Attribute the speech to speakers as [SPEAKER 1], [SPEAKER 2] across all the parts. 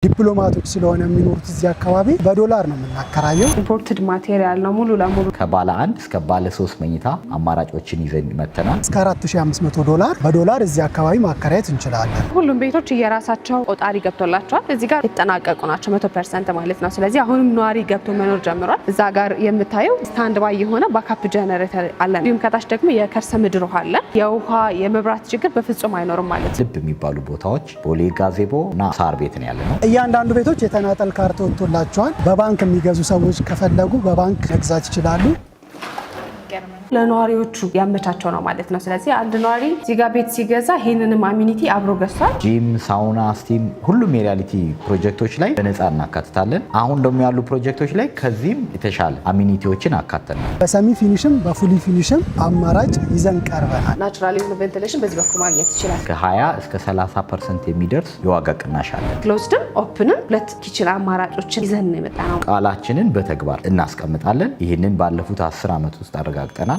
[SPEAKER 1] ዲፕሎማቶች ስለሆነ የሚኖሩት እዚህ አካባቢ በዶላር ነው የምናከራየው።
[SPEAKER 2] ኢምፖርትድ ማቴሪያል ነው ሙሉ ለሙሉ
[SPEAKER 3] ከባለ 1 እስከ ባለ 3 መኝታ አማራጮችን ይዘን መተናል።
[SPEAKER 1] እስከ $4500 በዶላር እዚህ አካባቢ ማከራየት እንችላለን።
[SPEAKER 2] ሁሉም ቤቶች የራሳቸው ቆጣሪ ገብቶላቸዋል። እዚህ ጋር የተጠናቀቁ ናቸው 100% ማለት ነው። ስለዚህ አሁንም ነዋሪ ገብቶ መኖር ጀምሯል። እዛ ጋር የምታየው ስታንድ ባይ የሆነ ባካፕ ጀነሬተር አለ። እንዲሁም ከታች ደግሞ የከርሰ ምድር ውሃ አለ። የውሃ የመብራት ችግር በፍጹም አይኖርም ማለት ነው።
[SPEAKER 3] ልብ የሚባሉ ቦታዎች ቦሌ ጋዜቦ እና ሳር ቤት ነው ያለነው።
[SPEAKER 1] እያንዳንዱ ቤቶች የተናጠል ካርታ ወጥቶላቸዋል። በባንክ የሚገዙ ሰዎች ከፈለጉ በባንክ መግዛት ይችላሉ።
[SPEAKER 2] ለነዋሪዎቹ ያመቻቸው ነው ማለት ነው። ስለዚህ አንድ ነዋሪ እዚህ ጋር ቤት ሲገዛ ይሄንንም አሚኒቲ አብሮ ገዝቷል።
[SPEAKER 3] ጂም፣ ሳውና፣ ስቲም ሁሉም የሪያሊቲ ፕሮጀክቶች ላይ በነፃ እናካትታለን። አሁን ደግሞ ያሉ ፕሮጀክቶች ላይ ከዚህም የተሻለ አሚኒቲዎችን አካተናል።
[SPEAKER 1] በሰሚ ፊኒሽም በፉሊ ፊኒሽም አማራጭ ይዘን ቀርበናል።
[SPEAKER 2] ናቹራል የሆነ ቬንቲሌሽን በዚህ በኩል ማግኘት ይችላል።
[SPEAKER 3] ከ20 እስከ 30% የሚደርስ የዋጋ ቅናሽ አለ።
[SPEAKER 2] ክሎዝድም ኦፕንም ሁለት ኪችን አማራጮችን ይዘን ነው የመጣነው።
[SPEAKER 3] ቃላችንን በተግባር እናስቀምጣለን። ይህንን ባለፉት 10 ዓመት ውስጥ አረጋግጠናል።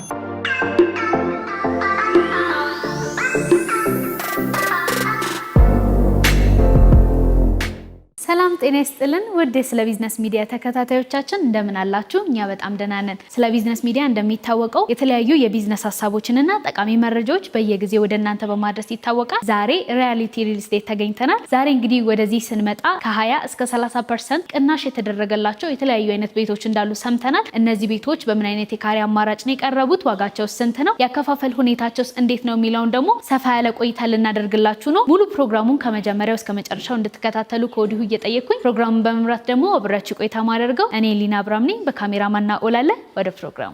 [SPEAKER 4] ሰላም ጤና ይስጥልን ውድ ስለ ቢዝነስ ሚዲያ ተከታታዮቻችን እንደምን አላችሁ? እኛ በጣም ደህና ነን። ስለ ቢዝነስ ሚዲያ እንደሚታወቀው የተለያዩ የቢዝነስ ሀሳቦችንና ጠቃሚ መረጃዎች በየጊዜው ወደ እናንተ በማድረስ ይታወቃል። ዛሬ ሪያሊቲ ሪል ስቴት ተገኝተናል። ዛሬ እንግዲህ ወደዚህ ስንመጣ ከ20 እስከ 30% ቅናሽ የተደረገላቸው የተለያዩ አይነት ቤቶች እንዳሉ ሰምተናል። እነዚህ ቤቶች በምን አይነት የካሬ አማራጭ ነው የቀረቡት? ዋጋቸው ስንት ነው? ያከፋፈል ሁኔታቸውስ እንዴት ነው የሚለውን ደግሞ ሰፋ ያለ ቆይታ ልናደርግላችሁ ነው። ሙሉ ፕሮግራሙን ከመጀመሪያው እስከ መጨረሻው እንድትከታተሉ ከወዲሁ ጠየቁኝ። ፕሮግራሙን በመምራት ደግሞ አብራችሁ ቆይታ ማደርገው እኔ ሊና አብራም ነኝ። በካሜራማንና ኦላለ ወደ ፕሮግራሙ።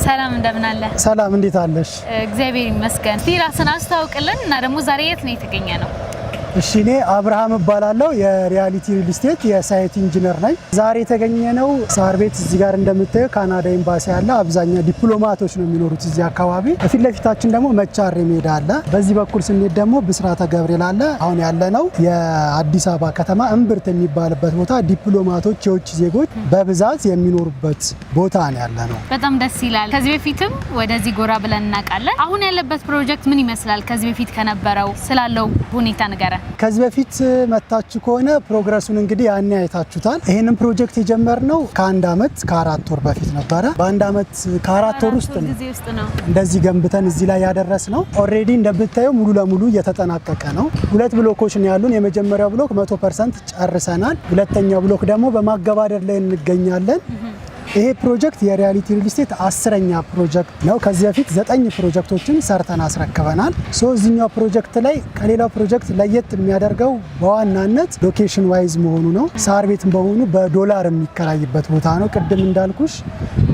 [SPEAKER 4] ሰላም እንደምን አለ?
[SPEAKER 1] ሰላም እንዴት አለሽ?
[SPEAKER 4] እግዚአብሔር ይመስገን። እስቲ ራስን አስተዋውቅልን እና ደግሞ ዛሬ የት ነው የተገኘ ነው?
[SPEAKER 1] እሺ እኔ አብርሃም እባላለሁ የሪያሊቲ ሪል ስቴት የሳይት ኢንጂነር ነኝ። ዛሬ የተገኘነው ሳር ቤት እዚህ ጋር እንደምታየው ካናዳ ኤምባሲ አለ። አብዛኛው ዲፕሎማቶች ነው የሚኖሩት እዚህ አካባቢ። በፊት ለፊታችን ደግሞ መቻሬ ሜዳ አለ። በዚህ በኩል ስንሄድ ደግሞ ብስራተ ገብርኤል አለ። አሁን ያለነው የአዲስ አበባ ከተማ እምብርት የሚባልበት ቦታ ዲፕሎማቶች የውጭ ዜጎች በብዛት የሚኖሩበት ቦታ ነው ያለነው።
[SPEAKER 4] በጣም ደስ ይላል። ከዚህ በፊትም ወደዚህ ጎራ ብለን እናውቃለን። አሁን ያለበት ፕሮጀክት ምን ይመስላል? ከዚህ በፊት ከነበረው ስላለው ሁኔታ ንገረን።
[SPEAKER 1] ከዚህ በፊት መታችሁ ከሆነ ፕሮግረሱን እንግዲህ ያኔ አይታችሁታል። ይሄንን ፕሮጀክት የጀመርነው ከ1 ዓመት ከ4 ወር በፊት ነበረ። በ1 ዓመት ከ4 ወር ውስጥ ነው እንደዚህ ገንብተን እዚህ ላይ ያደረስነው። ኦልሬዲ እንደምታየው ሙሉ ለሙሉ እየተጠናቀቀ ነው። 2 ብሎኮች ነው ያሉን። የመጀመሪያው ብሎክ 100% ጨርሰናል። ሁለተኛው ብሎክ ደግሞ በማገባደድ ላይ እንገኛለን። ይሄ ፕሮጀክት የሪያሊቲ ሪል ስቴት 10ኛ ፕሮጀክት ነው። ከዚህ በፊት 9 ፕሮጀክቶችን ሰርተን አስረክበናል። እዚህኛው ፕሮጀክት ላይ ከሌላው ፕሮጀክት ለየት የሚያደርገው በዋናነት ሎኬሽን ዋይዝ መሆኑ ነው። ሳር ቤት በመሆኑ በዶላር የሚከራይበት ቦታ ነው። ቅድም እንዳልኩሽ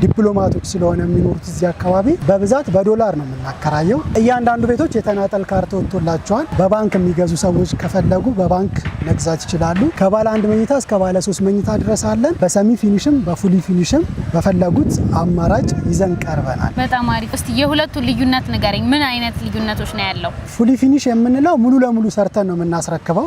[SPEAKER 1] ዲፕሎማቶች ስለሆነ የሚኖሩት እዚህ አካባቢ በብዛት በዶላር ነው የምናከራየው። እያንዳንዱ ቤቶች የተናጠል ካርታ ወጥቶላቸዋል። በባንክ የሚገዙ ሰዎች ከፈለጉ በባንክ መግዛት ይችላሉ። ከባለ 1 መኝታ እስከ ባለ 3 መኝታ ድረስ አለን። በሰሚ ፊኒሽም በፉሊ ፊኒሽም በፈለጉት አማራጭ ይዘን ቀርበናል።
[SPEAKER 4] በጣም አሪፍ። እስቲ የሁለቱን ልዩነት ንገረኝ። ምን አይነት ልዩነቶች ነው ያለው?
[SPEAKER 1] ፉሊ ፊኒሽ የምንለው ሙሉ ለሙሉ ሰርተን ነው የምናስረክበው።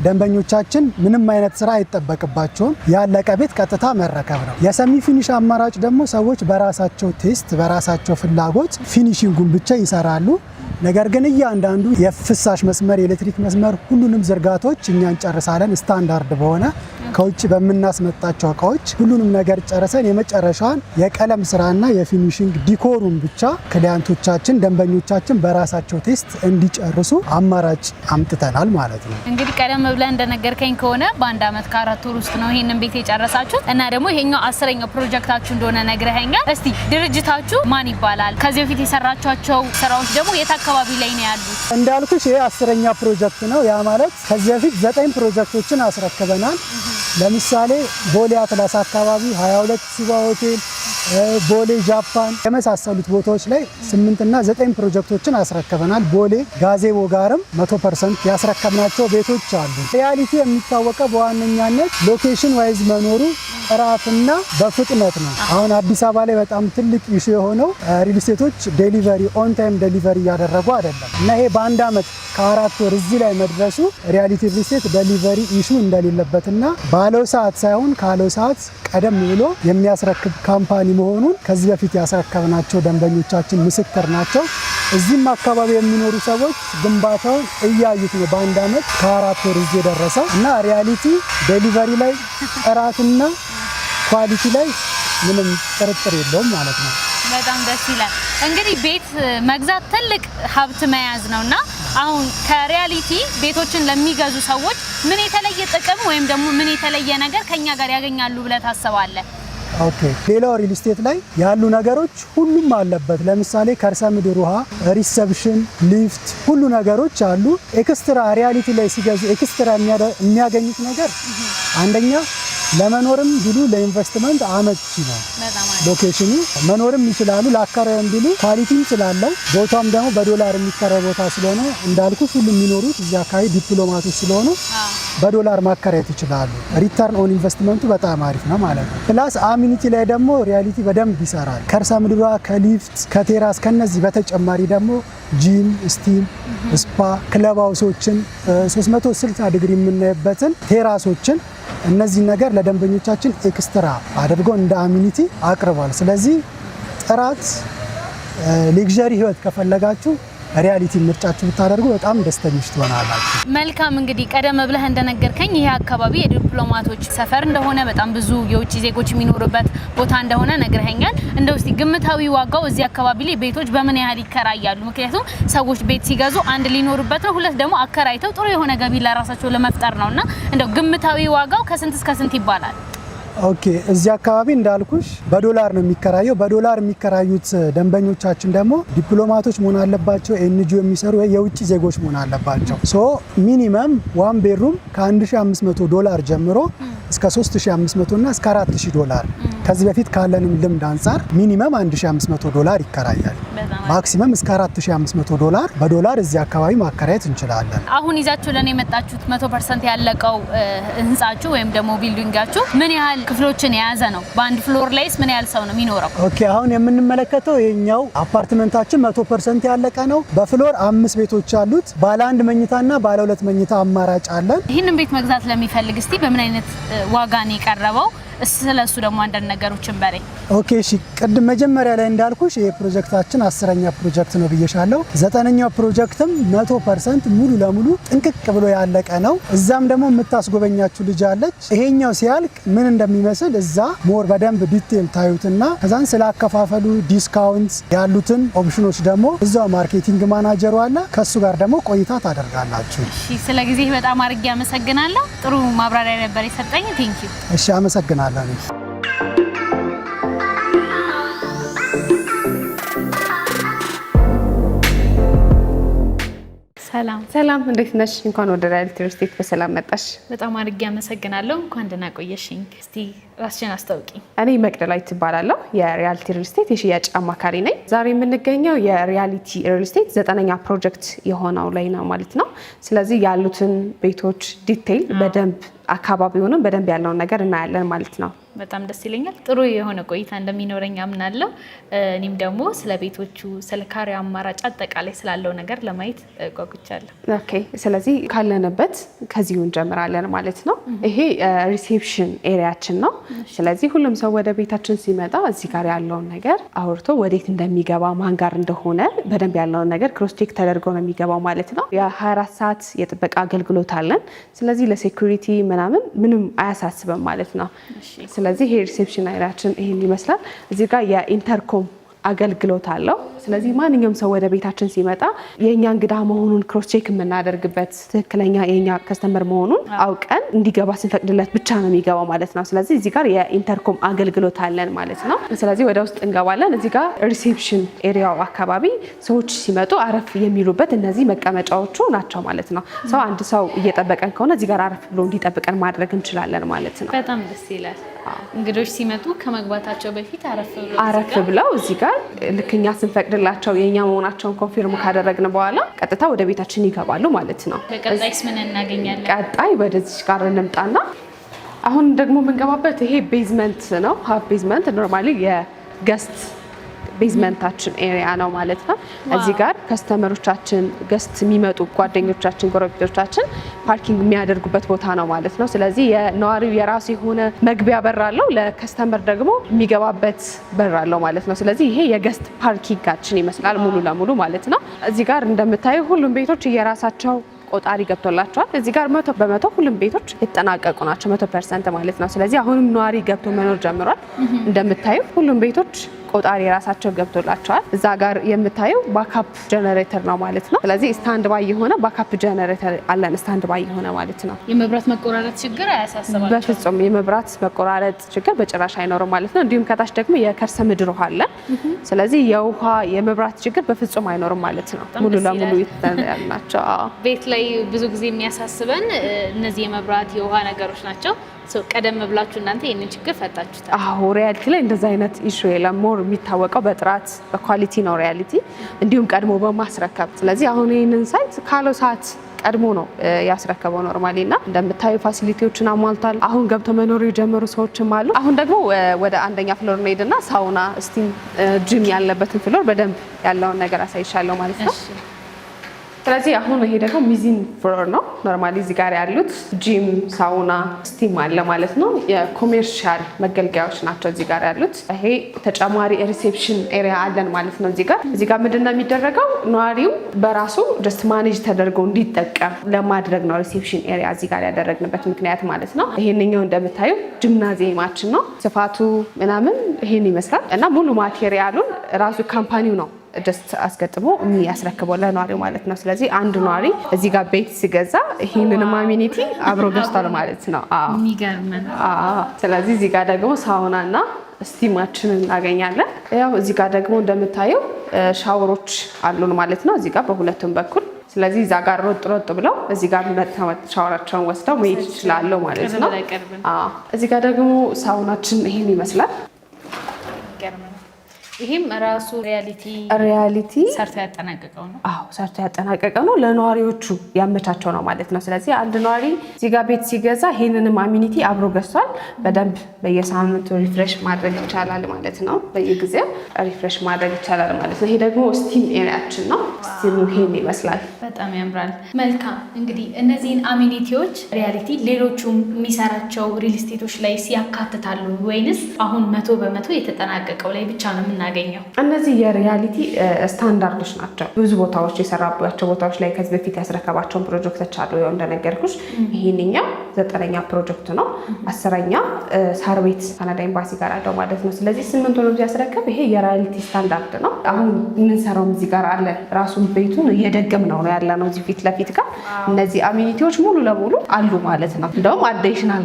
[SPEAKER 1] ደንበኞቻችን ምንም አይነት ስራ አይጠበቅባቸውም። ያለቀ ቤት ቀጥታ መረከብ ነው። የሰሚ ፊኒሽ አማራጭ ደግሞ ሰዎች በራሳቸው ቴስት በራሳቸው ፍላጎት ፊኒሺንጉን ብቻ ይሰራሉ። ነገር ግን እያንዳንዱ የፍሳሽ መስመር የኤሌክትሪክ መስመር ሁሉንም ዝርጋቶች እኛ እንጨርሳለን። ስታንዳርድ በሆነ ከውጭ በመናስመጣቸው እቃዎች ሁሉንም ነገር ጨርሰን የመጨረሻውን የቀለም ስራና የፊኒሺንግ ዲኮሩን ብቻ ክሊያንቶቻችን ደንበኞቻችን በራሳቸው ቴስት እንዲጨርሱ አማራጭ አምጥተናል ማለት ነው።
[SPEAKER 4] እንግዲህ ቀደም ብለን እንደነገርከኝ ከሆነ በ1 ዓመት ከ4 ወር ውስጥ ነው ይሄንን ቤት የጨረሳችሁት እና ደግሞ ይሄኛው 10ኛው ፕሮጀክታችሁ እንደሆነ ነግረኸኛል። እስቲ ድርጅታችሁ ማን ይባላል? ከዚህ በፊት የሰራችኋቸው ስራዎች ደግሞ የት አካባቢ ላይ ነው ያሉት?
[SPEAKER 1] እንዳልኩሽ ይሄ 10ኛ ፕሮጀክት ነው። ያ ማለት ከዚህ በፊት 9 ፕሮጀክቶችን አስረክበናል። ለምሳሌ ቦሌ አትላስ አካባቢ 22 ሲባ ሆቴል፣ ቦሌ ጃፓን የመሳሰሉት ቦታዎች ላይ 8 እና 9 ፕሮጀክቶችን አስረክበናል። ቦሌ ጋዜቦ ጋርም 100% ያስረከብናቸው ቤቶች አሉ። ሪያሊቲ የሚታወቀው በዋነኛነት ሎኬሽን ዋይዝ መኖሩ ጥራትና በፍጥነት ነው። አሁን አዲስ አበባ ላይ በጣም ትልቅ ኢሹ የሆነው ሪል ስቴቶች ዴሊቨሪ ኦን ታይም ዴሊቨሪ እያደረጉ አይደለም እና ይሄ በአንድ ዓመት ከ4 ወር እዚህ ላይ መድረሱ ሪያሊቲ ሪል ስቴት ዴሊቨሪ ኢሹ እንደሌለበትና ባለው ሰዓት ሳይሆን ካለው ሰዓት ቀደም ብሎ የሚያስረክብ ካምፓኒ መሆኑን ከዚህ በፊት ያስረከብናቸው ደንበኞቻችን ምስክር ናቸው። እዚህም አካባቢ የሚኖሩ ሰዎች ግንባታውን እያዩት ነው። በአንድ ዓመት ከ4 ወር እዚህ የደረሰው እና ሪያሊቲ ዴሊቨሪ ላይ ጥራትና ኳሊቲ ላይ ምንም ጥርጥር የለውም ማለት ነው።
[SPEAKER 4] በጣም ደስ ይላል። እንግዲህ ቤት መግዛት ትልቅ ሀብት መያዝ ነውና አሁን ከሪያሊቲ ቤቶችን ለሚገዙ ሰዎች ምን የተለየ ጥቅም ወይም ደግሞ ምን የተለየ ነገር ከኛ ጋር ያገኛሉ ብለህ ታስባለህ?
[SPEAKER 1] ኦኬ፣ ሌላው ሪል ስቴት ላይ ያሉ ነገሮች ሁሉም አለበት። ለምሳሌ ከርሰ ምድር ውሃ፣ ሪሰፕሽን፣ ሊፍት ሁሉ ነገሮች አሉ። ኤክስትራ ሪያሊቲ ላይ ሲገዙ ኤክስትራ የሚያገኙት ነገር አንደኛ ለመኖርም ቢሉ ለኢንቨስትመንት አመቺ ነው። ሎኬሽኑ መኖርም ይችላሉ። ለአከራይም ቢሉ ኳሊቲም ስላለው ቦታም ደግሞ በዶላር የሚከራይ ቦታ ስለሆነ እንዳልኩት ሁሉ የሚኖሩት እዚህ አካባቢ ዲፕሎማቶች ስለሆኑ በዶላር ማከራየት ይችላሉ። ሪተርን ኦን ኢንቨስትመንቱ በጣም አሪፍ ነው ማለት ነው። ፕላስ አሚኒቲ ላይ ደግሞ ሪያሊቲ በደንብ ይሰራል። ከርሰ ምድሯ ከሊፍት ከቴራስ ከነዚህ በተጨማሪ ደግሞ ጂም፣ ስቲም፣ ስፓ፣ ክለብ ሃውሶችን 360 ዲግሪ የምናይበትን ቴራሶችን እነዚህ ነገር ለደንበኞቻችን ኤክስትራ አድርጎ እንደ አሚኒቲ አቅርቧል። ስለዚህ ጥራት ሌክዠሪ ህይወት ከፈለጋችሁ ሪያሊቲ ምርጫችሁ ብታደርጉ በጣም ደስተኞች ትሆናላችሁ።
[SPEAKER 4] መልካም እንግዲህ ቀደም ብለህ እንደነገርከኝ ይሄ አካባቢ የዲፕሎማቶች ሰፈር እንደሆነ በጣም ብዙ የውጭ ዜጎች የሚኖሩበት ቦታ እንደሆነ ነግረኸኛል። እንደው እስቲ ግምታዊ ዋጋው እዚህ አካባቢ ላይ ቤቶች በምን ያህል ይከራያሉ? ምክንያቱም ሰዎች ቤት ሲገዙ አንድ ሊኖሩበት ነው፣ ሁለት ደግሞ አከራይተው ጥሩ የሆነ ገቢ ለራሳቸው ለመፍጠር ነውና እንደው ግምታዊ ዋጋው ከስንት እስከ ስንት ይባላል?
[SPEAKER 1] ኦኬ፣ እዚህ አካባቢ እንዳልኩሽ በዶላር ነው የሚከራየው። በዶላር የሚከራዩት ደንበኞቻችን ደግሞ ዲፕሎማቶች መሆን አለባቸው፣ ኤንጂኦ የሚሰሩ የውጭ ዜጎች መሆን አለባቸው። ሶ ሚኒመም ዋን ቤድሩም ከ1500 ዶላር ጀምሮ እስከ 3500 እና እስከ 4000 ዶላር ከዚህ በፊት ካለንም ልምድ አንጻር ሚኒመም 1500 ዶላር ይከራያል። ማክሲመም እስከ 4500 ዶላር በዶላር እዚህ አካባቢ ማከራየት እንችላለን።
[SPEAKER 4] አሁን ይዛችሁ ለኔ የመጣችሁት 100% ያለቀው ህንጻችሁ ወይም ደግሞ ቢልዲንጋችሁ ምን ያህል ክፍሎችን የያዘ ነው? በአንድ ፍሎር ላይስ ምን ያህል ሰው ነው የሚኖረው?
[SPEAKER 1] ኦኬ፣ አሁን የምንመለከተው የኛው አፓርትመንታችን 100% ያለቀ ነው። በፍሎር 5 ቤቶች አሉት። ባለ 1 መኝታና ባለ 2 መኝታ አማራጭ አለን።
[SPEAKER 4] ይህንን ቤት መግዛት ለሚፈልግ እስቲ በምን አይነት ዋጋ ነው የቀረበው? ስለሱ ደግሞ አንዳንድ ነገሮችን በላይ
[SPEAKER 1] ኦኬ፣ እሺ። ቅድም መጀመሪያ ላይ እንዳልኩሽ ይሄ ፕሮጀክታችን 10ኛ ፕሮጀክት ነው ብዬሻለሁ። 9ኛው ፕሮጀክትም 100% ሙሉ ለሙሉ ጥንቅቅ ብሎ ያለቀ ነው። እዛም ደግሞ የምታስጎበኛችሁ ልጅ አለች። ይሄኛው ሲያልቅ ምን እንደሚመስል እዛ ሞር በደንብ ዲቴል ታዩትና ከዛን ስላከፋፈሉ ዲስካውንት ያሉትን ኦፕሽኖች ደግሞ እዛው ማርኬቲንግ ማናጀሩ አለ፣ ከሱ ጋር ደግሞ ቆይታ ታደርጋላችሁ።
[SPEAKER 4] እሺ፣ ስለ ጊዜ በጣም አድርጌ አመሰግናለሁ። ጥሩ ማብራሪያ ነበር የሰጠኝ። ቴንክ ዩ።
[SPEAKER 1] እሺ፣ አመሰግናለሁ።
[SPEAKER 2] ሰላም፣ እንዴት ነሽ? እንኳን ወደ ሪያሊቲ ሪል ስቴት በሰላም መጣሽ።
[SPEAKER 4] በጣም አድርጌ አመሰግናለሁ። እንኳን ደህና ቆየሽኝ። እስቲ ራስሽን አስታውቂ።
[SPEAKER 2] እኔ መቅደላዊት እባላለሁ። የሪያሊቲ ሪል ስቴት የሽያጭ አማካሪ ነኝ። ዛሬ የምንገኘው የሪያሊቲ ሪል ስቴት 9ኛ ፕሮጀክት የሆነው ላይ ነው ማለት ነው። ስለዚህ ያሉትን ቤቶች ዲቴይል በደንብ አካባቢውንም በደንብ ያለውን ነገር እናያለን ማለት ነው።
[SPEAKER 4] በጣም ደስ ይለኛል። ጥሩ የሆነ ቆይታ እንደሚኖረኝ አምናለሁ። እኔም ደግሞ ስለ ቤቶቹ፣ ስለ ካሬ አማራጭ፣ አጠቃላይ ስላለው ነገር ለማየት ጓጉቻለሁ።
[SPEAKER 2] ኦኬ፣ ስለዚህ ካለንበት ከዚሁ እንጀምራለን ማለት ነው። ይሄ ሪሴፕሽን ኤሪያችን ነው። ስለዚህ ሁሉም ሰው ወደ ቤታችን ሲመጣ እዚህ ጋር ያለውን ነገር አውርቶ ወዴት እንደሚገባ ማን ጋር እንደሆነ በደንብ ያለውን ነገር ክሮስ ቼክ ተደርጎ ነው የሚገባው ማለት ነው። የ24 ሰዓት የጥበቃ አገልግሎት አለን። ስለዚህ ለሴኩሪቲ ምናምን ምንም አያሳስብም ማለት ነው። ስለዚህ ይሄ ሪሴፕሽን ኤሪያችን ይሄን ይመስላል። እዚህ ጋር የኢንተርኮም አገልግሎት አለው። ስለዚህ ማንኛውም ሰው ወደ ቤታችን ሲመጣ የኛ እንግዳ መሆኑን ክሮስ ቼክ የምናደርግበት ትክክለኛ የኛ ከስተመር መሆኑን አውቀን እንዲገባ ስንፈቅድለት ብቻ ነው የሚገባው ማለት ነው። ስለዚህ እዚህ ጋር የኢንተርኮም አገልግሎት አለን ማለት ነው። ስለዚህ ወደ ውስጥ እንገባለን። እዚህ ጋር ሪሴፕሽን ኤሪያው አካባቢ ሰዎች ሲመጡ አረፍ የሚሉበት እነዚህ መቀመጫዎቹ ናቸው ማለት ነው። ሰው አንድ ሰው እየጠበቀን ከሆነ እዚህ ጋር አረፍ ብሎ እንዲጠብቀን ማድረግ እንችላለን ማለት ነው።
[SPEAKER 4] በጣም ደስ ይላል። እንግዶች ሲመጡ ከመግባታቸው በፊት
[SPEAKER 2] አረፍ ብለው እዚህ ጋር ልክኛ ስንፈቅድላቸው የኛ መሆናቸውን ኮንፊርም ካደረግን በኋላ ቀጥታ ወደ ቤታችን ይገባሉ ማለት ነው።
[SPEAKER 4] በቀጣይስ ምን እናገኛለን?
[SPEAKER 2] ቀጣይ ወደዚህ ጋር እንምጣና አሁን ደግሞ የምንገባበት ይሄ ቤዝመንት ነው። ሀፍ ቤዝመንት ኖርማሊ የገስት ቤዝመንታችን ኤሪያ ነው ማለት ነው። እዚህ ጋር ከስተመሮቻችን ገስት የሚመጡ ጓደኞቻችን፣ ጎረቤቶቻችን ፓርኪንግ የሚያደርጉበት ቦታ ነው ማለት ነው። ስለዚህ የነዋሪው የራሱ የሆነ መግቢያ በር አለው፣ ለከስተመር ደግሞ የሚገባበት በር አለው ማለት ነው። ስለዚህ ይሄ የገስት ፓርኪንጋችን ይመስላል ሙሉ ለሙሉ ማለት ነው። እዚህ ጋር እንደምታዩ ሁሉም ቤቶች የራሳቸው ቆጣሪ ገብቶላቸዋል። እዚህ ጋር 100% ሁሉም ቤቶች የተጠናቀቁ ናቸው 100% ማለት ነው። ስለዚህ አሁንም ነዋሪ ገብቶ መኖር ጀምሯል። እንደምታዩ ሁሉም ቤቶች ቆጣሪ ራሳቸው ገብቶላቸዋል። እዛ ጋር የምታየው ባካፕ ጀነሬተር ነው ማለት ነው። ስለዚህ ስታንድ ባይ የሆነ ባካፕ ጀነሬተር አለን፣ ስታንድ ባይ የሆነ ማለት ነው።
[SPEAKER 4] የመብራት መቆራረጥ ችግር አያሳስባችሁም?
[SPEAKER 2] በፍጹም የመብራት መቆራረጥ ችግር በጭራሽ አይኖርም ማለት ነው። እንዲሁም ከታች ደግሞ የከርሰ ምድር ውሃ አለ። ስለዚህ የውሃ የመብራት ችግር በፍጹም አይኖርም ማለት ነው። ሙሉ ለሙሉ ይተናናቸው።
[SPEAKER 4] ቤት ላይ ብዙ ጊዜ የሚያሳስበን እነዚህ የመብራት የውሃ ነገሮች ናቸው። ቀደም ብላችሁ እናንተ ይሄንን ችግር ፈታችሁታል?
[SPEAKER 2] አዎ ሪያሊቲ ላይ እንደዛ አይነት ኢሹ የለም። ሞር የሚታወቀው በጥራት በኳሊቲ ነው ሪያሊቲ፣ እንዲሁም ቀድሞ በማስረከብ። ስለዚህ አሁን ይህንን ሳይት ካለው ሰዓት ቀድሞ ነው ያስረከበው ኖርማሊ እና እንደምታዩ ፋሲሊቲዎችን አሟልቷል። አሁን ገብቶ መኖር የጀመሩ ሰዎችም አሉ። አሁን ደግሞ ወደ አንደኛ ፍሎር እንሄድና ሳውና፣ ስቲም፣ ጂም ያለበትን ፍሎር በደንብ ያለውን ነገር አሳይሻለሁ ማለት ነው። ስለዚህ አሁን ይሄ ደግሞ ሚዚን ፍሎር ነው። ኖርማሊ እዚህ ጋር ያሉት ጂም፣ ሳውና፣ ስቲም አለ ማለት ነው። የኮሜርሻል መገልገያዎች ናቸው እዚህ ጋር ያሉት። ይሄ ተጨማሪ ሪሴፕሽን ኤሪያ አለን ማለት ነው። እዚህ ጋር ምንድነው የሚደረገው? ነዋሪው በራሱ ጀስት ማኔጅ ተደርጎ እንዲጠቀም ለማድረግ ነው ሪሴፕሽን ኤሪያ እዚህ ጋር ያደረግንበት ምክንያት ማለት ነው። ይሄንኛው እንደምታዩ ጂምናዚየማችን ነው። ስፋቱ ምናምን ይሄን ይመስላል እና ሙሉ ማቴሪያሉን ራሱ ካምፓኒው ነው ጀስት አስገጥሞ የሚያስረክበው ለነዋሪው ማለት ነው። ስለዚህ አንድ ነዋሪ እዚህ ጋር ቤት ሲገዛ ይህንንም አሚኒቲ አብሮ ገዝቷል ማለት ነው።
[SPEAKER 4] የሚገርም ነው።
[SPEAKER 2] ስለዚህ እዚህ ጋር ደግሞ ሳውና እና ስቲማችንን እናገኛለን። ያው እዚህ ጋር ደግሞ እንደምታየው ሻወሮች አሉን ማለት ነው እዚህ ጋር በሁለቱም በኩል። ስለዚህ እዛ ጋር ሮጥ ብለው እዚህ ጋር መጥተው ሻወራቸውን ወስደው መሄድ ይችላሉ ማለት ነው። እዚህ ጋር ደግሞ ሳውናችን ይሄን ይመስላል።
[SPEAKER 4] ይሄም ራሱ ሪያሊቲ ሰርቶ ያጠናቀቀው ነው።
[SPEAKER 2] አዎ ሰርቶ ያጠናቀቀው ነው። ለነዋሪዎቹ ያመቻቸው ነው ማለት ነው። ስለዚህ አንድ ነዋሪ እዚህ ጋር ቤት ሲገዛ ይሄንንም አሚኒቲ አብሮ ገዝቷል። በደንብ በየሳምንቱ ሪፍሬሽ ማድረግ ይቻላል ማለት ነው። በየጊዜው ሪፍሬሽ ማድረግ ይቻላል ማለት ነው። ይሄ ደግሞ ስቲም ኤሪያችን ነው። ስቲሙ ይሄን ይመስላል።
[SPEAKER 4] በጣም ያምራል። መልካም እንግዲህ እነዚህን አሚኒቲዎች ሪያሊቲ ሌሎቹም የሚሰራቸው ሪል ስቴቶች ላይ ሲያካትታሉ ወይንስ አሁን 100% የተጠናቀቀው ላይ ብቻ ነው የምናገኘው?
[SPEAKER 2] እነዚህ የሪያሊቲ ስታንዳርዶች ናቸው። ብዙ ቦታዎች የሰራባቸው ቦታዎች ላይ ከዚህ በፊት ያስረከባቸውን ፕሮጀክቶች አሉ። ያው እንደነገርኩሽ ይሄንኛው 9ኛ ፕሮጀክት ነው። 10ኛ ሳር ቤት ካናዳ ኤምባሲ ጋር አለው ማለት ነው። ስለዚህ 8 ሆኖ ያስረከብ ይሄ የሪያሊቲ ስታንዳርድ ነው። አሁን የምንሰራው እዚህ ጋር አለ። ራሱን ቤቱን እየደገም ነው ያለ ነው እዚህ ፊት ለፊት ጋር እነዚህ አሚኒቲዎች ሙሉ ለሙሉ አሉ ማለት ነው። እንደውም አዲሽናል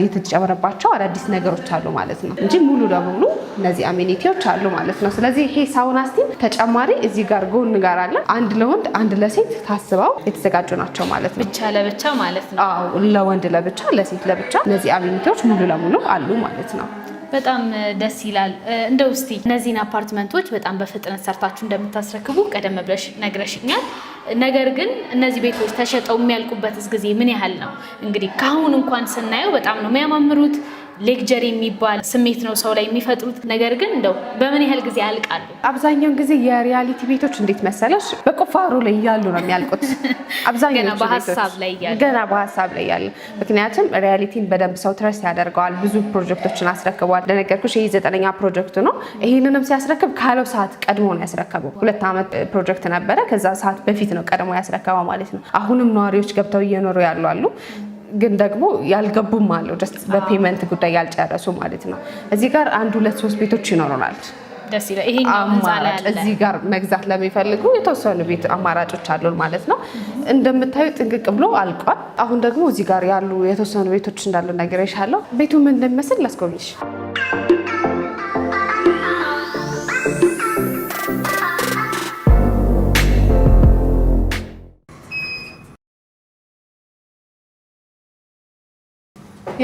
[SPEAKER 2] የተጨመረባቸው አዳዲስ ነገሮች አሉ ማለት ነው እንጂ ሙሉ ለሙሉ እነዚህ አሚኒቲዎች አሉ ማለት ነው። ስለዚህ ይሄ ሳውና ስቲም ተጨማሪ እዚህ ጋር ጎን ጋር አለ። አንድ ለወንድ አንድ ለሴት ታስበው የተዘጋጁ ናቸው ማለት ነው።
[SPEAKER 4] ብቻ ለብቻ ማለት ነው።
[SPEAKER 2] አዎ ለወንድ ለብቻ ለሴት ለብቻ እነዚህ አሚኒቲዎች ሙሉ ለሙሉ አሉ ማለት ነው።
[SPEAKER 4] በጣም ደስ ይላል። እንደው እስቲ እነዚህን አፓርትመንቶች በጣም በፍጥነት ሰርታችሁ እንደምታስረክቡ ቀደም ብለሽ ነግረሽኛል። ነገር ግን እነዚህ ቤቶች ተሸጠው የሚያልቁበትስ ጊዜ ምን ያህል ነው? እንግዲህ ከአሁን እንኳን ስናየው በጣም ነው የሚያማምሩት። ሌክጀሪ የሚባል ስሜት ነው ሰው ላይ የሚፈጥሩት። ነገር ግን እንደው በምን ያህል ጊዜ ያልቃሉ?
[SPEAKER 2] አብዛኛውን ጊዜ የሪያሊቲ ቤቶች እንዴት መሰለሽ በቁፋሮ ላይ ያሉ ነው የሚያልቁት። አብዛኛው
[SPEAKER 4] ገና በሀሳብ
[SPEAKER 2] ላይ ያለ ምክንያቱም ሪያሊቲን በደንብ ሰው ትረስ ያደርገዋል። ብዙ ፕሮጀክቶችን አስረክቧል። ለነገርኩሽ ይሄ 9ኛ ፕሮጀክቱ ነው። ይሄንንም ሲያስረክብ ካለው ሰዓት ቀድሞ ነው ያስረከበው። 2 ዓመት ፕሮጀክት ነበረ። ከዛ ሰዓት በፊት ነው ቀድሞ ያስረከበው ማለት ነው። አሁንም ነዋሪዎች ገብተው እየኖሩ ያሉ አሉ ግን ደግሞ ያልገቡም አለው ጀስት በፔመንት ጉዳይ ያልጨረሱ ማለት ነው። እዚህ ጋር 1 2 3 ቤቶች ይኖሩናል።
[SPEAKER 4] ደስ ይላል። ይሄኛው ህንጻ ላይ አለ።
[SPEAKER 2] እዚህ ጋር መግዛት ለሚፈልጉ የተወሰኑ ቤት አማራጮች አሉን ማለት ነው። እንደምታዩ ጥንቅቅ ብሎ አልቋል። አሁን ደግሞ እዚህ ጋር ያሉ የተወሰኑ ቤቶች እንዳሉ ነገር ይሻለው። ቤቱ ምን እንደሚመስል ላስጎብኝሽ።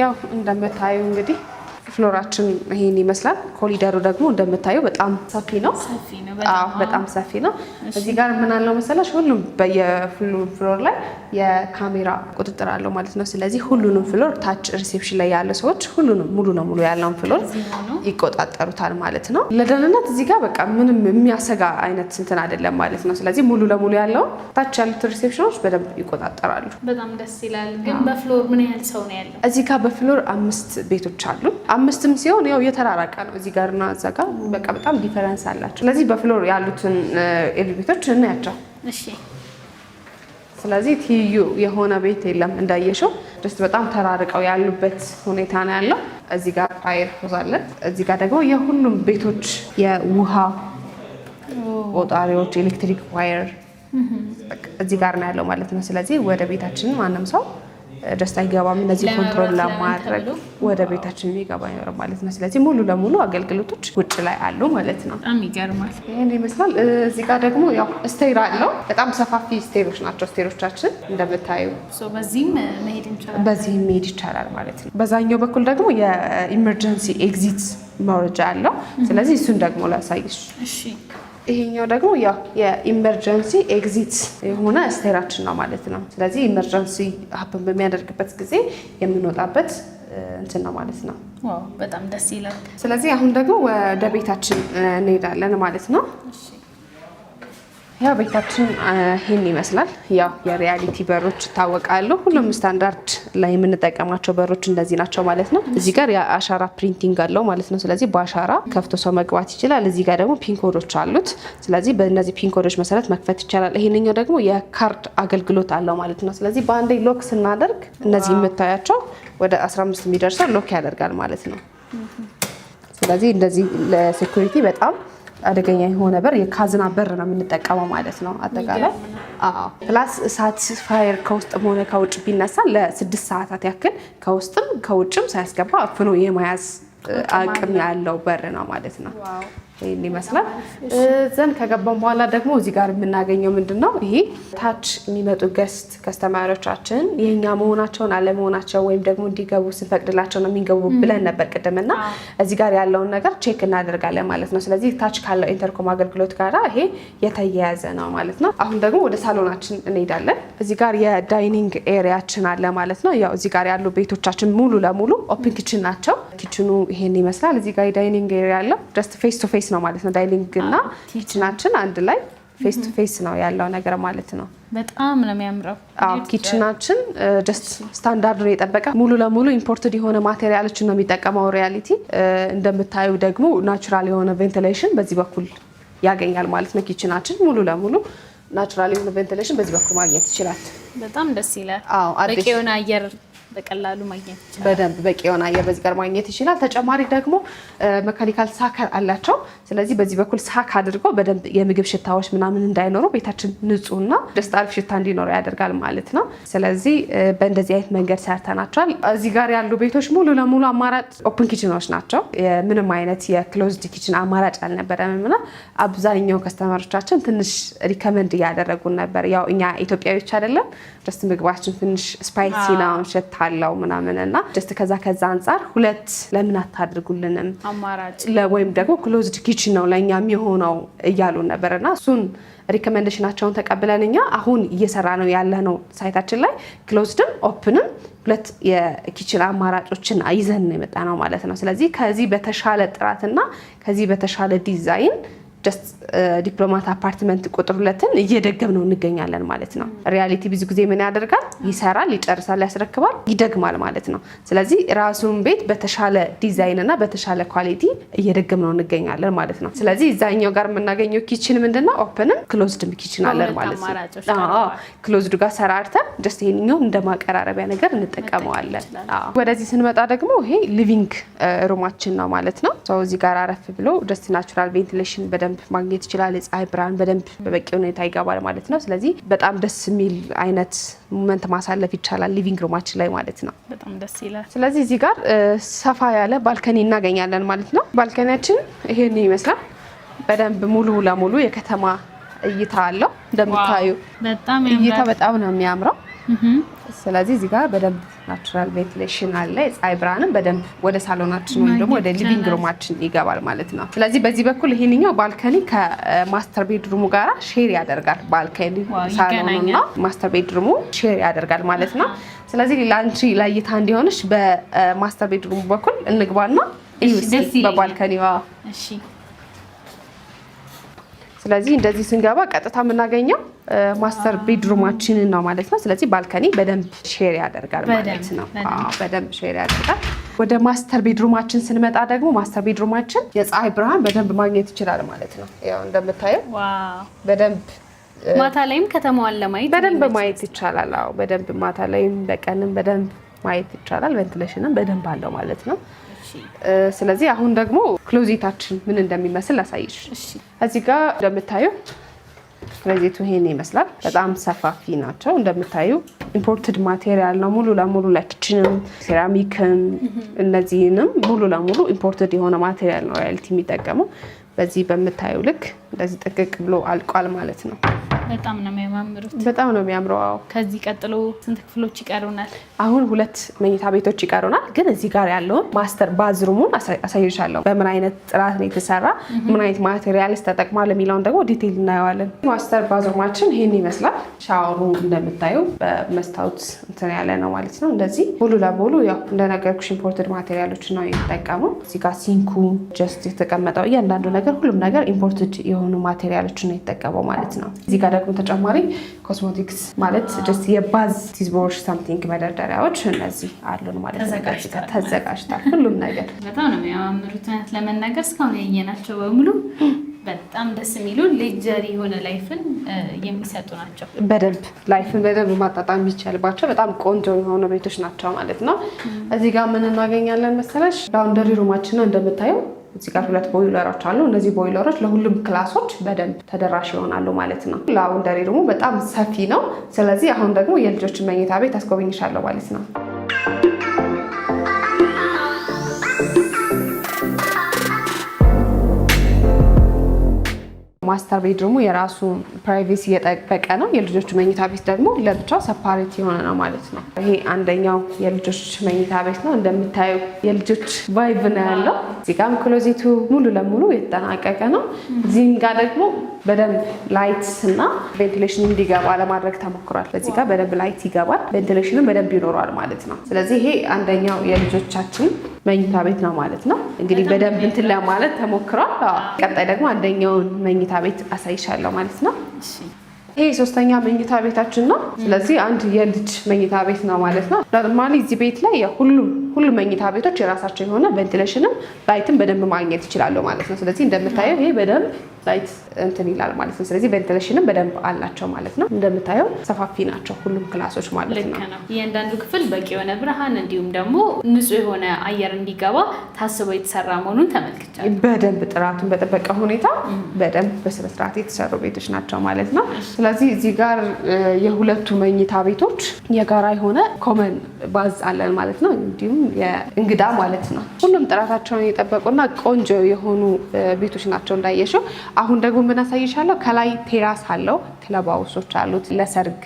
[SPEAKER 2] ያው እንደምታዩ እንግዲህ ፍሎራችን ይሄን ይመስላል። ኮሊደሩ ደግሞ እንደምታዩ በጣም ሰፊ ነው። በጣም ሰፊ ነው። እዚህ ጋር ምን አለው መሰለሽ ሁሉም በየፍሎር ላይ የካሜራ ቁጥጥር አለው ማለት ነው። ስለዚህ ሁሉንም ፍሎር ታች ሪሴፕሽን ላይ ያሉ ሰዎች ሁሉንም ሙሉ ለሙሉ ያለውን ፍሎር ይቆጣጠሩታል ማለት ነው። ለደህንነት እዚህ ጋር በቃ ምንም የሚያሰጋ አይነት እንትን አይደለም ማለት ነው። ስለዚህ ሙሉ ለሙሉ ያለው ታች ያሉት ሪሴፕሽኖች በደንብ ይቆጣጠራሉ።
[SPEAKER 4] በጣም ደስ ይላል። ግን በፍሎር ምን ያህል ሰው ነው ያለው?
[SPEAKER 2] እዚህ ጋር በፍሎር 5 ቤቶች አሉ። 5ም ሲሆን ያው የተራራቀ ነው። እዚህ ጋርና እዛ ጋር በቃ በጣም ዲፈረንስ አላቸው። ስለዚህ በፍሎር ያሉትን ኤሌቬተሮች እናያቸው።
[SPEAKER 4] እሺ።
[SPEAKER 2] ስለዚህ ትይዩ የሆነ ቤት የለም እንዳየሽው ጀስት በጣም ተራርቀው ያሉበት ሁኔታ ነው ያለው። እዚህ ጋር ፋየር ሆዝ አለ። እዚህ ጋር ደግሞ የሁሉም ቤቶች የውሃ ቆጣሪዎች ኤሌክትሪክ ዋየር እዚህ ጋር ነው ያለው ማለት ነው። ስለዚህ ወደ ቤታችን ማንም ሰው ደስታ አይገባም። እነዚህ ኮንትሮል ለማድረግ ወደ ቤታችን የሚገባ ይኖር ማለት ነው። ስለዚህ ሙሉ ለሙሉ አገልግሎቶች ውጭ ላይ አሉ ማለት ነው።
[SPEAKER 4] በጣም ይገርማል።
[SPEAKER 2] ይሄን ይመስላል። እዚህ ጋር ደግሞ ያው ስቴር አለው። በጣም ሰፋፊ ስቴሮች ናቸው ስቴሮቻችን እንደምታዩ።
[SPEAKER 4] በዚህም መሄድ እንችላለን።
[SPEAKER 2] በዚህም መሄድ ይቻላል ማለት ነው። በዛኛው በኩል ደግሞ የኢመርጀንሲ ኤግዚት መውረጃ አለው። ስለዚህ እሱን ደግሞ ላሳይሽ።
[SPEAKER 4] እሺ።
[SPEAKER 2] ይሄኛው ደግሞ ያው የኢመርጀንሲ ኤግዚት የሆነ ስቴራችን ነው ማለት ነው። ስለዚህ ኢመርጀንሲ ሀፕን በሚያደርግበት ጊዜ የምንወጣበት እንትን ነው ማለት ነው።
[SPEAKER 4] ዋው በጣም ደስ ይላል።
[SPEAKER 2] ስለዚህ አሁን ደግሞ ወደ ቤታችን እንሄዳለን ማለት ነው። ያው ቤታችን ይሄን ይመስላል። ያው የሪያሊቲ በሮች ይታወቃሉ። ሁሉም ስታንዳርድ ላይ የምንጠቀማቸው በሮች እንደዚህ ናቸው ማለት ነው። እዚህ ጋር የአሻራ ፕሪንቲንግ አለው ማለት ነው። ስለዚህ በአሻራ ከፍቶ ሰው መግባት ይችላል። እዚህ ጋር ደግሞ ፒን ኮዶች አሉት። ስለዚህ በእነዚህ ፒን ኮዶች መሰረት መክፈት ይቻላል። ይሄንኛው ደግሞ የካርድ አገልግሎት አለው ማለት ነው። ስለዚህ በአንዴ ሎክ ስናደርግ እነዚህ የምታያቸው ወደ 15 የሚደርሰው ሎክ ያደርጋል ማለት ነው። ስለዚህ እንደዚህ ለሴኩሪቲ በጣም አደገኛ የሆነ በር የካዝና በር ነው የምንጠቀመው ማለት ነው። አጠቃላይ ፕላስ እሳት ፋየር ከውስጥም ሆነ ከውጭ ቢነሳ ለ6 ሰዓታት ያክል ከውስጥም ከውጭም ሳያስገባ አፍኖ የመያዝ አቅም ያለው በር ነው ማለት ነው። ይሄን ይመስላል። ዘን ከገባን በኋላ ደግሞ እዚህ ጋር የምናገኘው ምንድነው? ይሄ ታች የሚመጡ ገስት ከስተማሪዎቻችን የኛ መሆናቸውን አለመሆናቸው ወይም ደግሞ እንዲገቡ ስንፈቅድላቸው ነው የሚገቡ ብለን ነበር ቅድምና እዚህ ጋር ያለውን ነገር ቼክ እናደርጋለን ማለት ነው። ስለዚህ ታች ካለው ኢንተርኮም አገልግሎት ጋር ይሄ የተያያዘ ነው ማለት ነው። አሁን ደግሞ ወደ ሳሎናችን እንሄዳለን። እዚህ ጋር የዳይኒንግ ኤሪያችን አለ ማለት ነው። ያው እዚህ ጋር ያሉ ቤቶቻችን ሙሉ ለሙሉ ኦፕን ኪችን ናቸው። ኪችኑ ይሄን ይመስላል። እዚህ ጋር የዳይኒንግ ኤሪያ አለ። ጀስት ፌስ ቱ ፌስ ነው ማለት ነው። ዳይኒንግ እና ኪችናችን አንድ ላይ ፌስ ቱ ፌስ ነው ያለው ነገር ማለት ነው።
[SPEAKER 4] በጣም ነው የሚያምረው።
[SPEAKER 2] ኪችናችን ጀስት ስታንዳርዱን የጠበቀ ሙሉ ለሙሉ ኢምፖርትድ የሆነ ማቴሪያሎችን ነው የሚጠቀመው። ሪያሊቲ እንደምታዩ ደግሞ ናቹራል የሆነ ቬንቲሌሽን በዚህ በኩል ያገኛል ማለት ነው። ኪችናችን ሙሉ ለሙሉ ናቹራል የሆነ ቬንቲሌሽን በዚህ በኩል ማግኘት ይችላል።
[SPEAKER 4] በጣም ደስ ይላል። በቂ የሆነ አየር በቀላሉ ማግኘት ይችላል።
[SPEAKER 2] በደንብ በቂ የሆነ አየር በዚህ ጋር ማግኘት ይችላል። ተጨማሪ ደግሞ ሜካኒካል ሳከር አላቸው። ስለዚህ በዚህ በኩል ሳክ አድርገው በደንብ የምግብ ሽታዎች ምናምን እንዳይኖሩ ቤታችን ንጹህና ደስ አሪፍ ሽታ እንዲኖረው ያደርጋል ማለት ነው። ስለዚህ በእንደዚህ አይነት መንገድ ሰርተናቸዋል። እዚህ ጋር ያሉ ቤቶች ሙሉ ለሙሉ አማራጭ ኦፕን ኪችኖች ናቸው። ምንም አይነት የክሎዝድ ኪችን አማራጭ አልነበረም እና አብዛኛው ከስተመሮቻችን ትንሽ ሪከመንድ እያደረጉን ነበር። ያው እኛ ኢትዮጵያዊዎች አይደለም ጀስት ምግባችን ትንሽ ስፓይሲ ነው ሽታ አለው ምናምን እና ጀስት ከዛ አንጻር ሁለት ለምን አታድርጉልንም አማራጭ ወይም ደግሞ ክሎዝድ ኪችን ነው ለኛ የሚሆነው እያሉ ነበርና እሱን ሪኮሜንዴሽናቸውን ተቀብለን እኛ አሁን እየሰራ ነው ያለነው ሳይታችን ላይ ክሎዝድም ኦፕንም ሁለት የኪችን አማራጮችን ይዘን የመጣ ነው ማለት ነው። ስለዚህ ከዚህ በተሻለ ጥራትና ከዚህ በተሻለ ዲዛይን ጀስት ዲፕሎማት አፓርትመንት ቁጥር 2ን እየደገም ነው እንገኛለን ማለት ነው። ሪያሊቲ ብዙ ጊዜ ምን ያደርጋል? ይሰራል፣ ይጨርሳል፣ ያስረክባል፣ ይደግማል ማለት ነው። ስለዚህ ራሱን ቤት በተሻለ ዲዛይን እና በተሻለ ኳሊቲ እየደገም ነው እንገኛለን ማለት ነው። ስለዚህ እዛኛው ጋር የምናገኘው ኪችን ምንድነው? ኦፕንም ክሎዝድም ኪችን አለን ማለት ነው። ክሎዝዱ ጋር ሰራርተን ጀስት ይሄንኛው እንደማቀራረቢያ ነገር እንጠቀመዋለን። ወደዚህ ስንመጣ ደግሞ ይሄ ሊቪንግ ሩማችን ነው ማለት ነው። እዚህ ጋር አረፍ ብሎ ጀስት ናቹራል ቬንቲሌሽን በደንብ ማግኘት ይችላል። የፀሐይ ብርሃን በደንብ በበቂ ሁኔታ ይገባል ማለት ነው። ስለዚህ በጣም ደስ የሚል አይነት ሞመንት ማሳለፍ ይቻላል ሊቪንግ ሩማችን ላይ ማለት ነው።
[SPEAKER 4] በጣም ደስ ይላል።
[SPEAKER 2] ስለዚህ እዚህ ጋር ሰፋ ያለ ባልከኒ እናገኛለን ማለት ነው። ባልከኒያችን ይሄን ይመስላል። በደንብ ሙሉ ለሙሉ የከተማ እይታ አለው። እንደምታዩ
[SPEAKER 4] በጣም
[SPEAKER 2] እይታ በጣም ነው የሚያምረው። ስለዚህ እዚህ ጋር በደንብ ናቹራል ቬንቲሌሽን አለ። የፀሐይ ብርሃንም በደንብ ወደ ሳሎናችን ወይም ደግሞ ወደ ሊቪንግ ሩማችን ይገባል ማለት ነው። ስለዚህ በዚህ በኩል ይሄንኛው ባልከኒ ከማስተር ቤድሩሙ ጋራ ሼር ያደርጋል። ባልከኒ ሳሎኑና ማስተር ቤድሩሙ ሼር ያደርጋል ማለት ነው። ስለዚህ ላንቺ ለእይታ እንዲሆንሽ በማስተር ቤድሩሙ በኩል እንግባና በባልከኒዋ እሺ። ስለዚህ እንደዚህ ስንገባ ቀጥታ የምናገኘው ማስተር ቤድሩማችንን ነው ማለት ነው። ስለዚህ ባልከኒ በደንብ ሼር ያደርጋል ማለት ነው። በደንብ ሼር ያደርጋል። ወደ ማስተር ቤድሩማችን ስንመጣ ደግሞ ማስተር ቤድሩማችን የፀሐይ ብርሃን በደንብ ማግኘት ይችላል ማለት ነው። ያው እንደምታየው በደንብ
[SPEAKER 4] ማታ ላይም ከተማዋን ለማየት
[SPEAKER 2] በደንብ ማየት ይቻላል። አዎ በደንብ ማታ ላይም በቀንም በደንብ ማየት ይቻላል። ቬንቲሌሽንም በደንብ አለው ማለት ነው። ስለዚህ አሁን ደግሞ ክሎዜታችን ምን እንደሚመስል ላሳይሽ። እዚህ ጋር እንደምታዩ ክሎዜቱ ይሄን ይመስላል። በጣም ሰፋፊ ናቸው። እንደምታዩ ኢምፖርትድ ማቴሪያል ነው ሙሉ ለሙሉ ለኪችንም ሴራሚክም እነዚህንም ሙሉ ለሙሉ ኢምፖርትድ የሆነ ማቴሪያል ነው ሮያልቲ የሚጠቀመው። በዚህ በምታዩ ልክ እንደዚህ ጥቅቅ ብሎ አልቋል ማለት ነው።
[SPEAKER 4] በጣም ነው የሚያማምሩት።
[SPEAKER 2] በጣም ነው የሚያምረው።
[SPEAKER 4] ከዚህ ቀጥሎ ስንት ክፍሎች ይቀሩናል?
[SPEAKER 2] አሁን 2 መኝታ ቤቶች ይቀሩናል። ግን እዚህ ጋር ያለውን ማስተር ባዝሩሙን አሳይሻለሁ። በምን አይነት ጥራት ነው የተሰራ፣ ምን አይነት ማቴሪያልስ ተጠቅሟል የሚለውን ደግሞ ዲቴይል እናየዋለን። ማስተር ባዝሩማችን ይሄን ይመስላል። ሻወሩ እንደምታዩ በመስታወት እንትን ያለ ነው ማለት ነው። እንደዚህ ሙሉ ለሙሉ ያው እንደነገርኩሽ ኢምፖርትድ ማቴሪያሎች ነው የተጠቀመው። እዚህ ጋር ሲንኩ ጀስት የተቀመጠው እያንዳንዱ ነገር ሁሉም ነገር ኢምፖርትድ የሆኑ ማቴሪያሎች ነው የተጠቀመው ማለት ነው። እዚህ ጋር ደግሞ ተጨማሪ ኮስሞቲክስ ማለት ጀስት የባዝ ቲዝቦርሽ ሳምቲንግ መደርደሪያዎች እነዚህ አሉን ማለት ነው። ተዘጋጅቷል ሁሉም ነገር።
[SPEAKER 4] በጣም ነው የሚያማምሩት። ለመናገር እስካሁን ያየናቸው በሙሉ በጣም ደስ የሚሉ ሌጀሪ የሆነ ላይፍን የሚሰጡ ናቸው።
[SPEAKER 2] በደንብ ላይፍን በደንብ ማጣጣም የሚቻልባቸው በጣም ቆንጆ የሆኑ ቤቶች ናቸው ማለት ነው። እዚህ ጋር ምን እናገኛለን መሰለሽ? ላውንደሪ ሩማችን ነው እንደምታየው። እዚህ ጋር 2 ቦይለሮች አሉ። እነዚህ ቦይለሮች ለሁሉም ክላሶች በደንብ ተደራሽ ይሆናሉ ማለት ነው። ላውንደሪ ሩሙ በጣም ሰፊ ነው። ስለዚህ አሁን ደግሞ የልጆችን መኝታ ቤት አስጎብኝሻለሁ ማለት ነው። ማስተር ቤድሩሙ የራሱ ፕራይቬሲ የጠበቀ ነው። የልጆች መኝታ ቤት ደግሞ ለብቻው ሰፓሬት የሆነ ነው ማለት ነው። ይሄ አንደኛው የልጆች መኝታ ቤት ነው። እንደምታዩ የልጆች ቫይብ ነው ያለው። እዚህ ጋር ክሎዜቱ ሙሉ ለሙሉ የተጠናቀቀ ነው። እዚህም ጋር ደግሞ በደንብ ላይት እና ቬንቲሌሽን እንዲገባ ለማድረግ ተሞክሯል። በዚህ ጋር በደንብ ላይት ይገባል፣ ቬንቲሌሽንም በደንብ ይኖረዋል ማለት ነው። ስለዚህ ይሄ አንደኛው የልጆቻችን መኝታ ቤት ነው ማለት ነው። እንግዲህ በደንብ እንትን ለማለት ተሞክሯል። ቀጣይ ደግሞ አንደኛውን መኝታ ቤት አሳይሻለሁ ማለት ነው። ይሄ 3ኛ መኝታ ቤታችን ነው። ስለዚህ አንድ የልጅ መኝታ ቤት ነው ማለት ነው። ኖርማሊ እዚህ ቤት ላይ ሁሉም መኝታ ቤቶች የራሳቸው የሆነ ቬንቲሌሽንም ላይትም በደንብ ማግኘት ይችላሉ ማለት ነው። ስለዚህ እንደምታየው ይሄ በደንብ ላይት እንትን ይላል ማለት ነው። ስለዚህ ቬንቲሌሽንም በደንብ አላቸው ማለት ነው። እንደምታየው ሰፋፊ ናቸው ሁሉም ክላሶች ማለት ነው።
[SPEAKER 4] እያንዳንዱ ክፍል በቂ የሆነ ብርሃን እንዲሁም ደግሞ ንጹህ የሆነ አየር እንዲገባ ታስበው የተሰራ መሆኑን ተመልክቻለሁ።
[SPEAKER 2] በደንብ ጥራቱን በጠበቀ ሁኔታ በደንብ በስነስርዓት የተሰሩ ቤቶች ናቸው ማለት ነው። ስለዚህ እዚህ ጋር የሁለቱ መኝታ ቤቶች የጋራ የሆነ ኮመን ባዝ አለን ማለት ነው። እንዲሁም የእንግዳ ማለት ነው። ሁሉም ጥራታቸውን የጠበቁና ቆንጆ የሆኑ ቤቶች ናቸው እንዳየሽው። አሁን ደግሞ ምን አሳይሻለሁ? ከላይ ቴራስ አለው፣ ክለብ ሃውሶች አሉት፣ ለሰርግ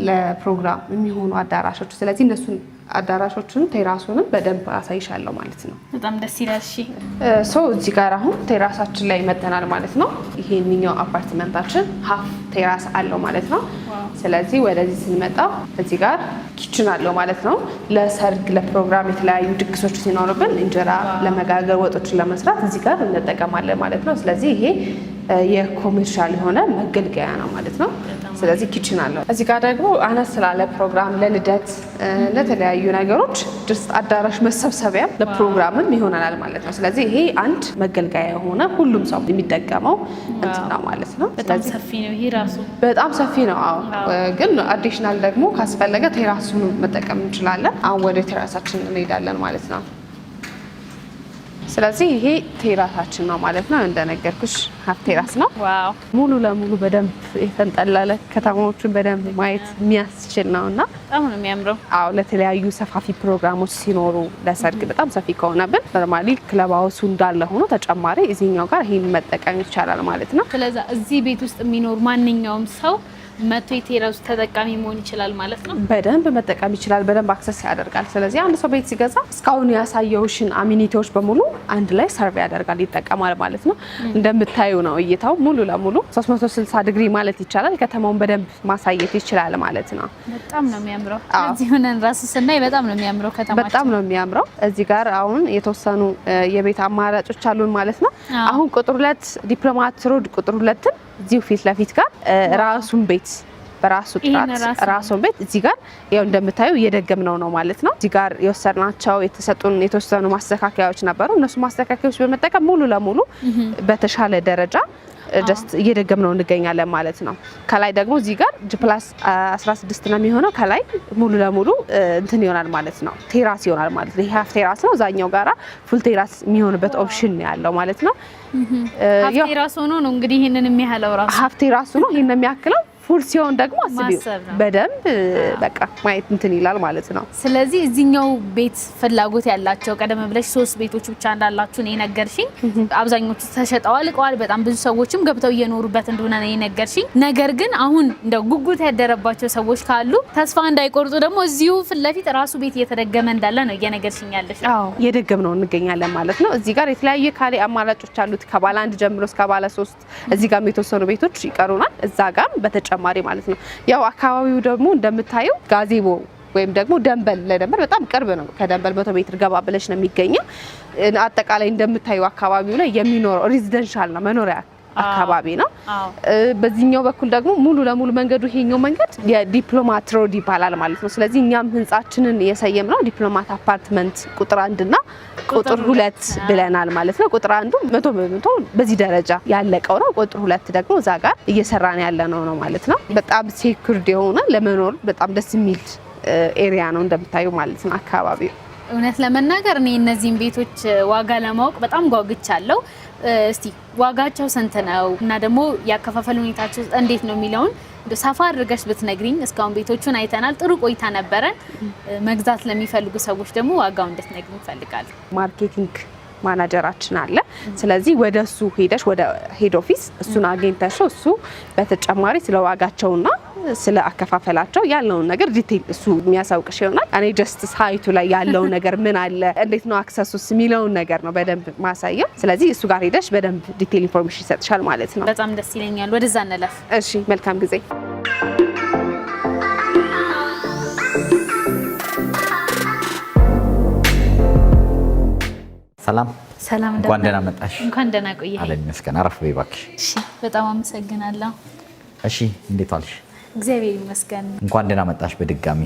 [SPEAKER 2] ለፕሮግራም የሚሆኑ አዳራሾች። ስለዚህ እነሱን አዳራሾቹን ቴራሱንም በደንብ አሳይሻለሁ ማለት ነው።
[SPEAKER 4] በጣም ደስ ይላል። እሺ
[SPEAKER 2] እዚህ ጋር አሁን ቴራሳችን ላይ መተናል ማለት ነው። ይሄንኛው አፓርትመንታችን ሀፍ ቴራስ አለው ማለት ነው። ስለዚህ ወደዚህ ስንመጣ እዚህ ጋር ኪችን አለው ማለት ነው። ለሰርግ ለፕሮግራም የተለያዩ ድግሶች ሲኖርብን እንጀራ ለመጋገር ወጦችን ለመስራት እዚህ ጋር እንጠቀማለን ማለት ነው። ስለዚህ ይሄ የኮሜርሻል የሆነ መገልገያ ነው ማለት ነው። ስለዚህ ኪችን አለው። እዚህ ጋር ደግሞ አነስ ስላለ ፕሮግራም ለልደት ለተለያዩ ነገሮች ድስት አዳራሽ መሰብሰቢያ ለፕሮግራምም ይሆናል ማለት ነው። ስለዚህ ይሄ አንድ መገልገያ የሆነ ሁሉም ሰው የሚጠቀመው እንትና ማለት ነው።
[SPEAKER 4] በጣም ሰፊ ነው ይሄ ራሱ
[SPEAKER 2] በጣም ሰፊ ነው። ግን አዲሽናል ደግሞ ካስፈለገ ቴራሱን መጠቀም እንችላለን። አሁን ወደ ቴራሳችን እንሄዳለን ማለት ነው። ስለዚህ ይሄ ቴራሳችን ነው ማለት ነው። እንደነገርኩሽ ሀፍ ቴራስ ነው።
[SPEAKER 4] ዋው
[SPEAKER 2] ሙሉ ለሙሉ በደንብ የተንጠለለ ከተማዎችን በደንብ ማየት የሚያስችል ነውና
[SPEAKER 4] በጣም ነው የሚያምረው።
[SPEAKER 2] አዎ ለተለያዩ ሰፋፊ ፕሮግራሞች ሲኖሩ ለሰርግ በጣም ሰፊ ከሆነብን ኖርማሊ ክለብ ሃውሱ እንዳለ ሆኖ ተጨማሪ እዚህኛው ጋር ይሄን መጠቀም ይቻላል ማለት ነው።
[SPEAKER 4] ስለዚህ እዚህ ቤት ውስጥ የሚኖር ማንኛውም ሰው መቶ የቴራዙ ተጠቃሚ መሆን ይችላል ማለት ነው።
[SPEAKER 2] በደንብ መጠቀም ይችላል። በደንብ አክሰስ ያደርጋል። ስለዚህ አንድ ሰው ቤት ሲገዛ እስካሁን ያሳየውሽን አሚኒቲዎች በሙሉ አንድ ላይ ሰርቭ ያደርጋል፣ ይጠቀማል ማለት ነው። እንደምታዩ ነው እይታው ሙሉ ለሙሉ 360 ዲግሪ ማለት ይቻላል። ከተማውን በደንብ ማሳየት ይችላል ማለት ነው።
[SPEAKER 4] በጣም ነው የሚያምረው። እዚህ ሆነን ራሱ ስናይ በጣም ነው የሚያምረው ከተማችን። በጣም
[SPEAKER 2] ነው የሚያምረው። እዚህ ጋር አሁን የተወሰኑ የቤት አማራጮች አሉን ማለት ነው። አሁን ቁጥር 2 ዲፕሎማት ሮድ ቁጥር 2 እዚሁ ፊት ለፊት ጋር ራሱን ቤት በራሱ ጥራት ራሱን ቤት እዚህ ጋር ያው እንደምታዩ እየደገምነው ነው ማለት ነው። እዚህ ጋር የወሰድናቸው የተሰጡን የተወሰኑ ማስተካከያዎች ነበሩ። እነሱ ማስተካከያዎች በመጠቀም ሙሉ ለሙሉ በተሻለ ደረጃ ጀስት እየደገምነው እንገኛለን ማለት ነው። ከላይ ደግሞ እዚህ ጋር G+16 ነው የሚሆነው። ከላይ ሙሉ ለሙሉ እንትን ይሆናል ማለት ነው፣ ቴራስ ይሆናል ማለት ነው። ይሄ ሃፍ ቴራስ ነው። እዛኛው ጋራ ፉል ቴራስ የሚሆንበት ኦፕሽን ያለው ማለት ነው።
[SPEAKER 4] ሃፍ ቴራስ ሆኖ ነው እንግዲህ ይሄንን የሚያህለው ራሱ
[SPEAKER 2] ሃፍ ቴራስ ነው ይሄን የሚያክለው። ፉል ሲሆን ደግሞ አስቢው በደንብ በቃ ማየት እንትን ይላል ማለት ነው።
[SPEAKER 4] ስለዚህ እዚህኛው ቤት ፍላጎት ያላቸው ቀደም ብለሽ 3 ቤቶች ብቻ እንዳላችሁ ነው የነገርሽኝ። አብዛኞቹ ተሸጠዋል፣ ልቀዋል። በጣም ብዙ ሰዎችም ገብተው እየኖሩበት እንደሆነ ነው የነገርሽኝ። ነገር ግን አሁን እንደ ጉጉት ያደረባቸው ሰዎች ካሉ ተስፋ እንዳይቆርጡ ደግሞ እዚሁ ፊት ለፊት ራሱ ቤት እየተደገመ እንዳለ ነው እየነገርሽኝ ያለሽ።
[SPEAKER 2] አዎ እየደገምነው እንገኛለን ማለት ነው። እዚህ ጋር የተለያየ ካሬ አማራጮች አሉት ከባለ 1 ጀምሮ እስከ ባለ 3። እዚህ ጋር የተወሰኑ ቤቶች ይቀሩናል። እዛ ጋር በተጨማሪ ማለት ነው። ያው አካባቢው ደግሞ እንደምታዩ ጋዜቦ ወይም ደግሞ ደንበል ለደንበል በጣም ቅርብ ነው። ከደንበል 100 ሜትር ገባ ብለሽ ነው የሚገኘው። አጠቃላይ እንደምታዩ አካባቢው ላይ የሚኖረው ሬዚደንሻል ነው፣ መኖሪያ አካባቢ ነው። በዚህኛው በኩል ደግሞ ሙሉ ለሙሉ መንገዱ ይሄኛው መንገድ የዲፕሎማት ሮድ ይባላል ማለት ነው። ስለዚህ እኛም ህንጻችንን የሰየምነው ዲፕሎማት አፓርትመንት ቁጥር 1 እና ቁጥር 2 ብለናል ማለት ነው። ቁጥር 1 100% በዚህ ደረጃ ያለቀው ነው። ቁጥር 2 ደግሞ እዛ ጋር እየሰራን ያለነው ነው ማለት ነው። በጣም ሴኩርድ የሆነ ለመኖር በጣም ደስ የሚል ኤሪያ ነው እንደምታዩ ማለት ነው አካባቢው።
[SPEAKER 4] እውነት ለመናገር እኔ እነዚህን ቤቶች ዋጋ ለማወቅ በጣም ጓጉቻለሁ። እስቲ ዋጋቸው ስንት ነው እና ደግሞ ያከፋፈል ሁኔታቸው እንዴት ነው የሚለውን ሰፋ አድርገሽ ብትነግሪኝ። እስካሁን ቤቶቹን አይተናል፣ ጥሩ ቆይታ ነበረ። መግዛት ለሚፈልጉ ሰዎች ደግሞ ዋጋው እንድትነግሪኝ እፈልጋለሁ።
[SPEAKER 2] ማርኬቲንግ ማናጀራችን አለ። ስለዚህ ወደሱ ሄደሽ ወደ ሄድ ኦፊስ እሱን አግኝተሽ እሱ በተጨማሪ ስለ ዋጋቸውና ስለ አከፋፈላቸው ያለውን ነገር ዲቴል እሱ የሚያሳውቅሽ ይሆናል። እኔ ጀስት ሳይቱ ላይ ያለው ነገር ምን አለ እንዴት ነው አክሰሱስ የሚለውን ነገር ነው በደንብ ማሳየው። ስለዚህ እሱ ጋር ሄደሽ በደንብ ዲቴል ኢንፎርሜሽን ይሰጥሻል ማለት ነው።
[SPEAKER 4] በጣም ደስ ይለኛል። ወደዛ እንለፍ።
[SPEAKER 2] እሺ፣ መልካም ጊዜ።
[SPEAKER 3] ሰላም
[SPEAKER 4] ሰላም፣
[SPEAKER 3] እንኳን ደህና መጣሽ።
[SPEAKER 4] እንኳን ደህና ቆየህ።
[SPEAKER 3] አለ ይመስገን። አረፍ በይ እባክሽ።
[SPEAKER 4] እሺ፣ በጣም አመሰግናለሁ።
[SPEAKER 3] እሺ፣ እንዴት ዋልሽ?
[SPEAKER 4] እግዚአብሔር ይመስገን።
[SPEAKER 3] እንኳን ደህና መጣሽ በድጋሚ።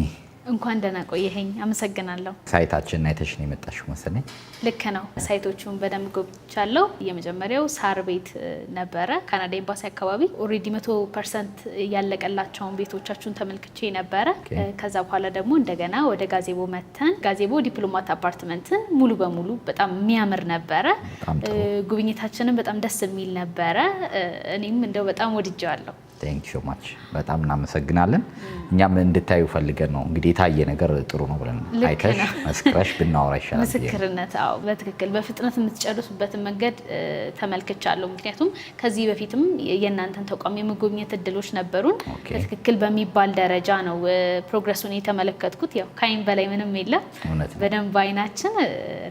[SPEAKER 4] እንኳን ደህና ቆየኸኝ። አመሰግናለሁ።
[SPEAKER 3] ሳይታችን አይተሽ ነው የመጣሽው መሰለኝ።
[SPEAKER 4] ልክ ነው። ሳይቶቹን በደንብ ጎብኝቻለሁ። የመጀመሪያው ሳር ቤት ነበረ፣ ካናዳ ኤምባሲ አካባቢ። ኦልሬዲ 100% ያለቀላቸውን ቤቶቻችሁን ተመልክቼ ነበረ። ከዛ በኋላ ደግሞ እንደገና ወደ ጋዜቦ መተን ጋዜቦ ዲፕሎማት አፓርትመንትን ሙሉ በሙሉ በጣም የሚያምር ነበረ። ጉብኝታችንን በጣም ደስ የሚል ነበረ። እኔም እንደው በጣም ወድጄዋለሁ።
[SPEAKER 3] ቴንክ ዩ ሶ ማች። በጣም እናመሰግናለን። እኛም እንድታዩ ፈልገን ነው እንግዲህ የታየ ነገር ጥሩ ነው ብለን አይተሽ መስክረሽ ብናወራ ይሻላል።
[SPEAKER 4] ምስክርነት፣ አዎ በትክክል በፍጥነት የምትጨርሱበትን መንገድ ተመልክቻለሁ። ምክንያቱም ከዚህ በፊትም የእናንተን ተቋም የመጎብኘት እድሎች ነበሩን። በትክክል በሚባል ደረጃ ነው ፕሮግረሱን የተመለከትኩት። ያው ከአይን በላይ ምንም የለም። በደንብ አይናችን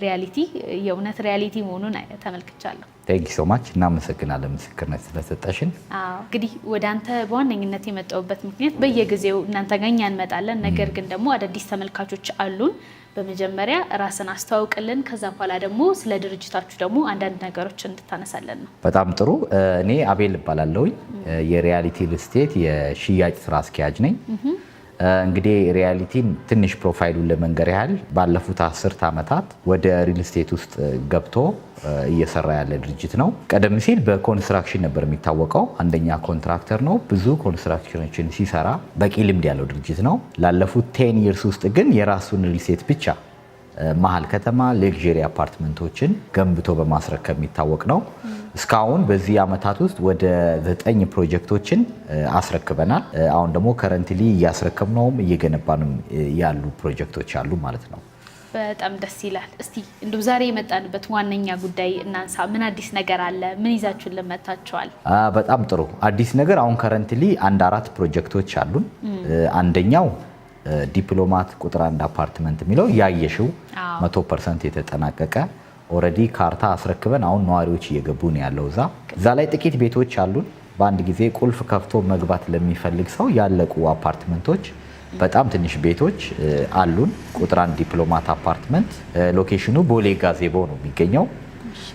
[SPEAKER 4] ሪያሊቲ የእውነት ሪያሊቲ መሆኑን ተመልክቻለሁ።
[SPEAKER 3] ቴንክ ዩ ሶ ማች። እናመሰግናለን ምስክርነት ስለሰጠሽን።
[SPEAKER 4] እንግዲህ ወደ አንተ በዋነኝነት የመጣሁበት ምክንያት በየጊዜው እናንተ ጋር እኛ እንመጣለን፣ ነገር ግን ደግሞ አዳዲስ ተመልካቾች አሉን። በመጀመሪያ ራስን አስተዋውቅልን፣ ከዛ በኋላ ደግሞ ስለ ድርጅታችሁ ደግሞ አንዳንድ ነገሮች እንድታነሳለን ነው።
[SPEAKER 3] በጣም ጥሩ። እኔ አቤል እባላለሁኝ። የሪያሊቲ ሪል ስቴት የሽያጭ ስራ አስኪያጅ ነኝ። እንግዲህ ሪያሊቲን ትንሽ ፕሮፋይሉን ለመንገር ያህል ባለፉት 10 ዓመታት ወደ ሪል ስቴት ውስጥ ገብቶ እየሰራ ያለ ድርጅት ነው። ቀደም ሲል በኮንስትራክሽን ነበር የሚታወቀው። አንደኛ ኮንትራክተር ነው። ብዙ ኮንስትራክሽኖችን ሲሰራ በቂ ልምድ ያለው ድርጅት ነው። ላለፉት 10 ይርስ ውስጥ ግን የራሱን ሪል ስቴት ብቻ መሀል ከተማ ሌክዠሪ አፓርትመንቶችን ገንብቶ በማስረከብ የሚታወቅ ነው። እስካሁን በዚህ ዓመታት ውስጥ ወደ 9 ፕሮጀክቶችን አስረክበናል። አሁን ደግሞ ከረንትሊ እያስረከብነውም እየገነባንም ያሉ ፕሮጀክቶች አሉ ማለት ነው።
[SPEAKER 4] በጣም ደስ ይላል። እስቲ እንደው ዛሬ የመጣንበት ዋነኛ ጉዳይ እናንሳ። ምን አዲስ ነገር አለ? ምን ይዛችሁልን መጣችኋል?
[SPEAKER 3] በጣም ጥሩ አዲስ ነገር አሁን ከረንትሊ 4 ፕሮጀክቶች አሉን። አንደኛው ዲፕሎማት ቁጥር 1 አፓርትመንት የሚለው ያየሽው 100% የተጠናቀቀ ኦሬዲ ካርታ አስረክበን አሁን ነዋሪዎች እየገቡ ነው ያለው። እዛ ላይ ጥቂት ቤቶች አሉን። በአንድ ጊዜ ቁልፍ ከፍቶ መግባት ለሚፈልግ ሰው ያለቁ አፓርትመንቶች በጣም ትንሽ ቤቶች አሉን። ቁጥር 1 ዲፕሎማት አፓርትመንት ሎኬሽኑ ቦሌ ጋዜቦ ነው የሚገኘው።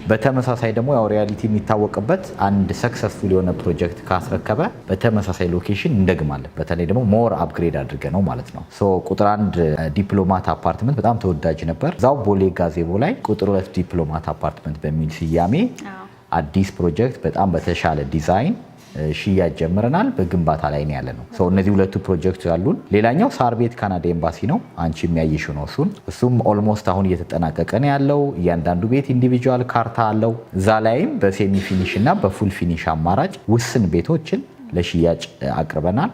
[SPEAKER 3] በተመሳሳይ ደግሞ ያው ሪያሊቲ የሚታወቅበት አንድ ሰክሰስፉል የሆነ ፕሮጀክት ካስረከበ በተመሳሳይ ሎኬሽን እንደግማለን። በተለይ ደግሞ ሞር አፕግሬድ አድርገ ነው ማለት ነው። ቁጥር 1 ዲፕሎማት አፓርትመንት በጣም ተወዳጅ ነበር። እዛው ቦሌ ጋዜቦ ላይ ቁጥር 2 ዲፕሎማት አፓርትመንት በሚል ስያሜ አዲስ ፕሮጀክት በጣም በተሻለ ዲዛይን ሽያጭ ጀምረናል። በግንባታ ላይ ነው ያለነው። እነዚህ ሁለቱ ፕሮጀክት ያሉን። ሌላኛው ሳር ቤት ካናዳ ኤምባሲ ነው። አንቺ የሚያይሽው ነው እሱም ኦልሞስት አሁን እየተጠናቀቀ ነው ያለው። እያንዳንዱ ቤት ኢንዲቪጁዋል ካርታ አለው። እዛ ላይም በሴሚ ፊኒሽ እና በፉል ፊኒሽ አማራጭ ውስን ቤቶችን ለሽያጭ አቅርበናል።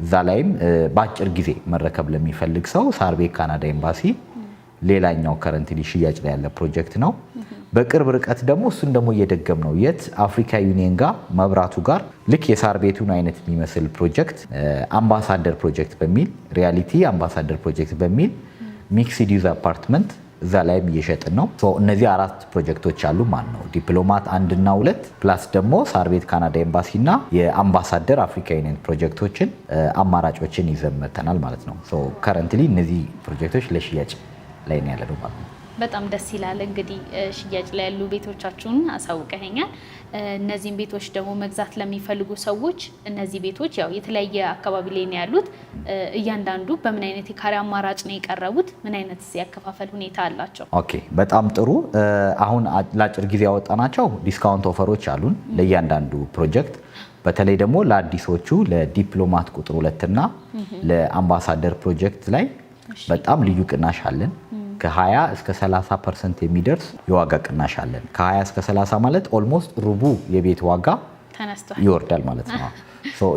[SPEAKER 3] እዛ ላይም በአጭር ጊዜ መረከብ ለሚፈልግ ሰው ሳር ቤት ካናዳ ኤምባሲ ሌላኛው ከረንትሊ ሽያጭ ላይ ያለ ፕሮጀክት ነው። በቅርብ ርቀት ደግሞ እሱን ደግሞ እየደገም ነው የት አፍሪካ ዩኒየን ጋር መብራቱ ጋር ልክ የሳር ቤቱን አይነት የሚመስል ፕሮጀክት አምባሳደር ፕሮጀክት በሚል ሪያሊቲ አምባሳደር ፕሮጀክት በሚል ሚክስድ ዩዝ አፓርትመንት እዛ ላይም እየሸጥን ነው። እነዚህ 4 ፕሮጀክቶች አሉ ማለት ነው። ዲፕሎማት 1 እና 2 ፕላስ ደግሞ ሳር ቤት ካናዳ ኤምባሲ እና የአምባሳደር አፍሪካ ዩኒየን ፕሮጀክቶችን አማራጮችን ይዘን መጥተናል ማለት ነው። ከረንትሊ እነዚህ ፕሮጀክቶች ለሽያጭ ላይ ነው ያለው ማለት ነው።
[SPEAKER 4] በጣም ደስ ይላል። እንግዲህ ሽያጭ ላይ ያሉ ቤቶቻችሁን አሳውቀኸኛል። እነዚህን ቤቶች ደግሞ መግዛት ለሚፈልጉ ሰዎች እነዚህ ቤቶች ያው የተለያየ አካባቢ ላይ ነው ያሉት። እያንዳንዱ በምን አይነት የካሬ አማራጭ ነው የቀረቡት? ምን አይነት ያከፋፈል ሁኔታ አላቸው?
[SPEAKER 3] ኦኬ በጣም ጥሩ። አሁን ለአጭር ጊዜ ያወጣናቸው ዲስካውንት ኦፈሮች አሉን ለእያንዳንዱ ፕሮጀክት። በተለይ ደግሞ ለአዲሶቹ ለዲፕሎማት ቁጥር 2 እና ለአምባሳደር ፕሮጀክት ላይ በጣም ልዩ ቅናሽ አለን። ከ20 እስከ 30% የሚደርስ የዋጋ ቅናሽ አለን። ከ20 እስከ 30 ማለት ኦልሞስት ሩቡ የቤት ዋጋ ይወርዳል ማለት ነው።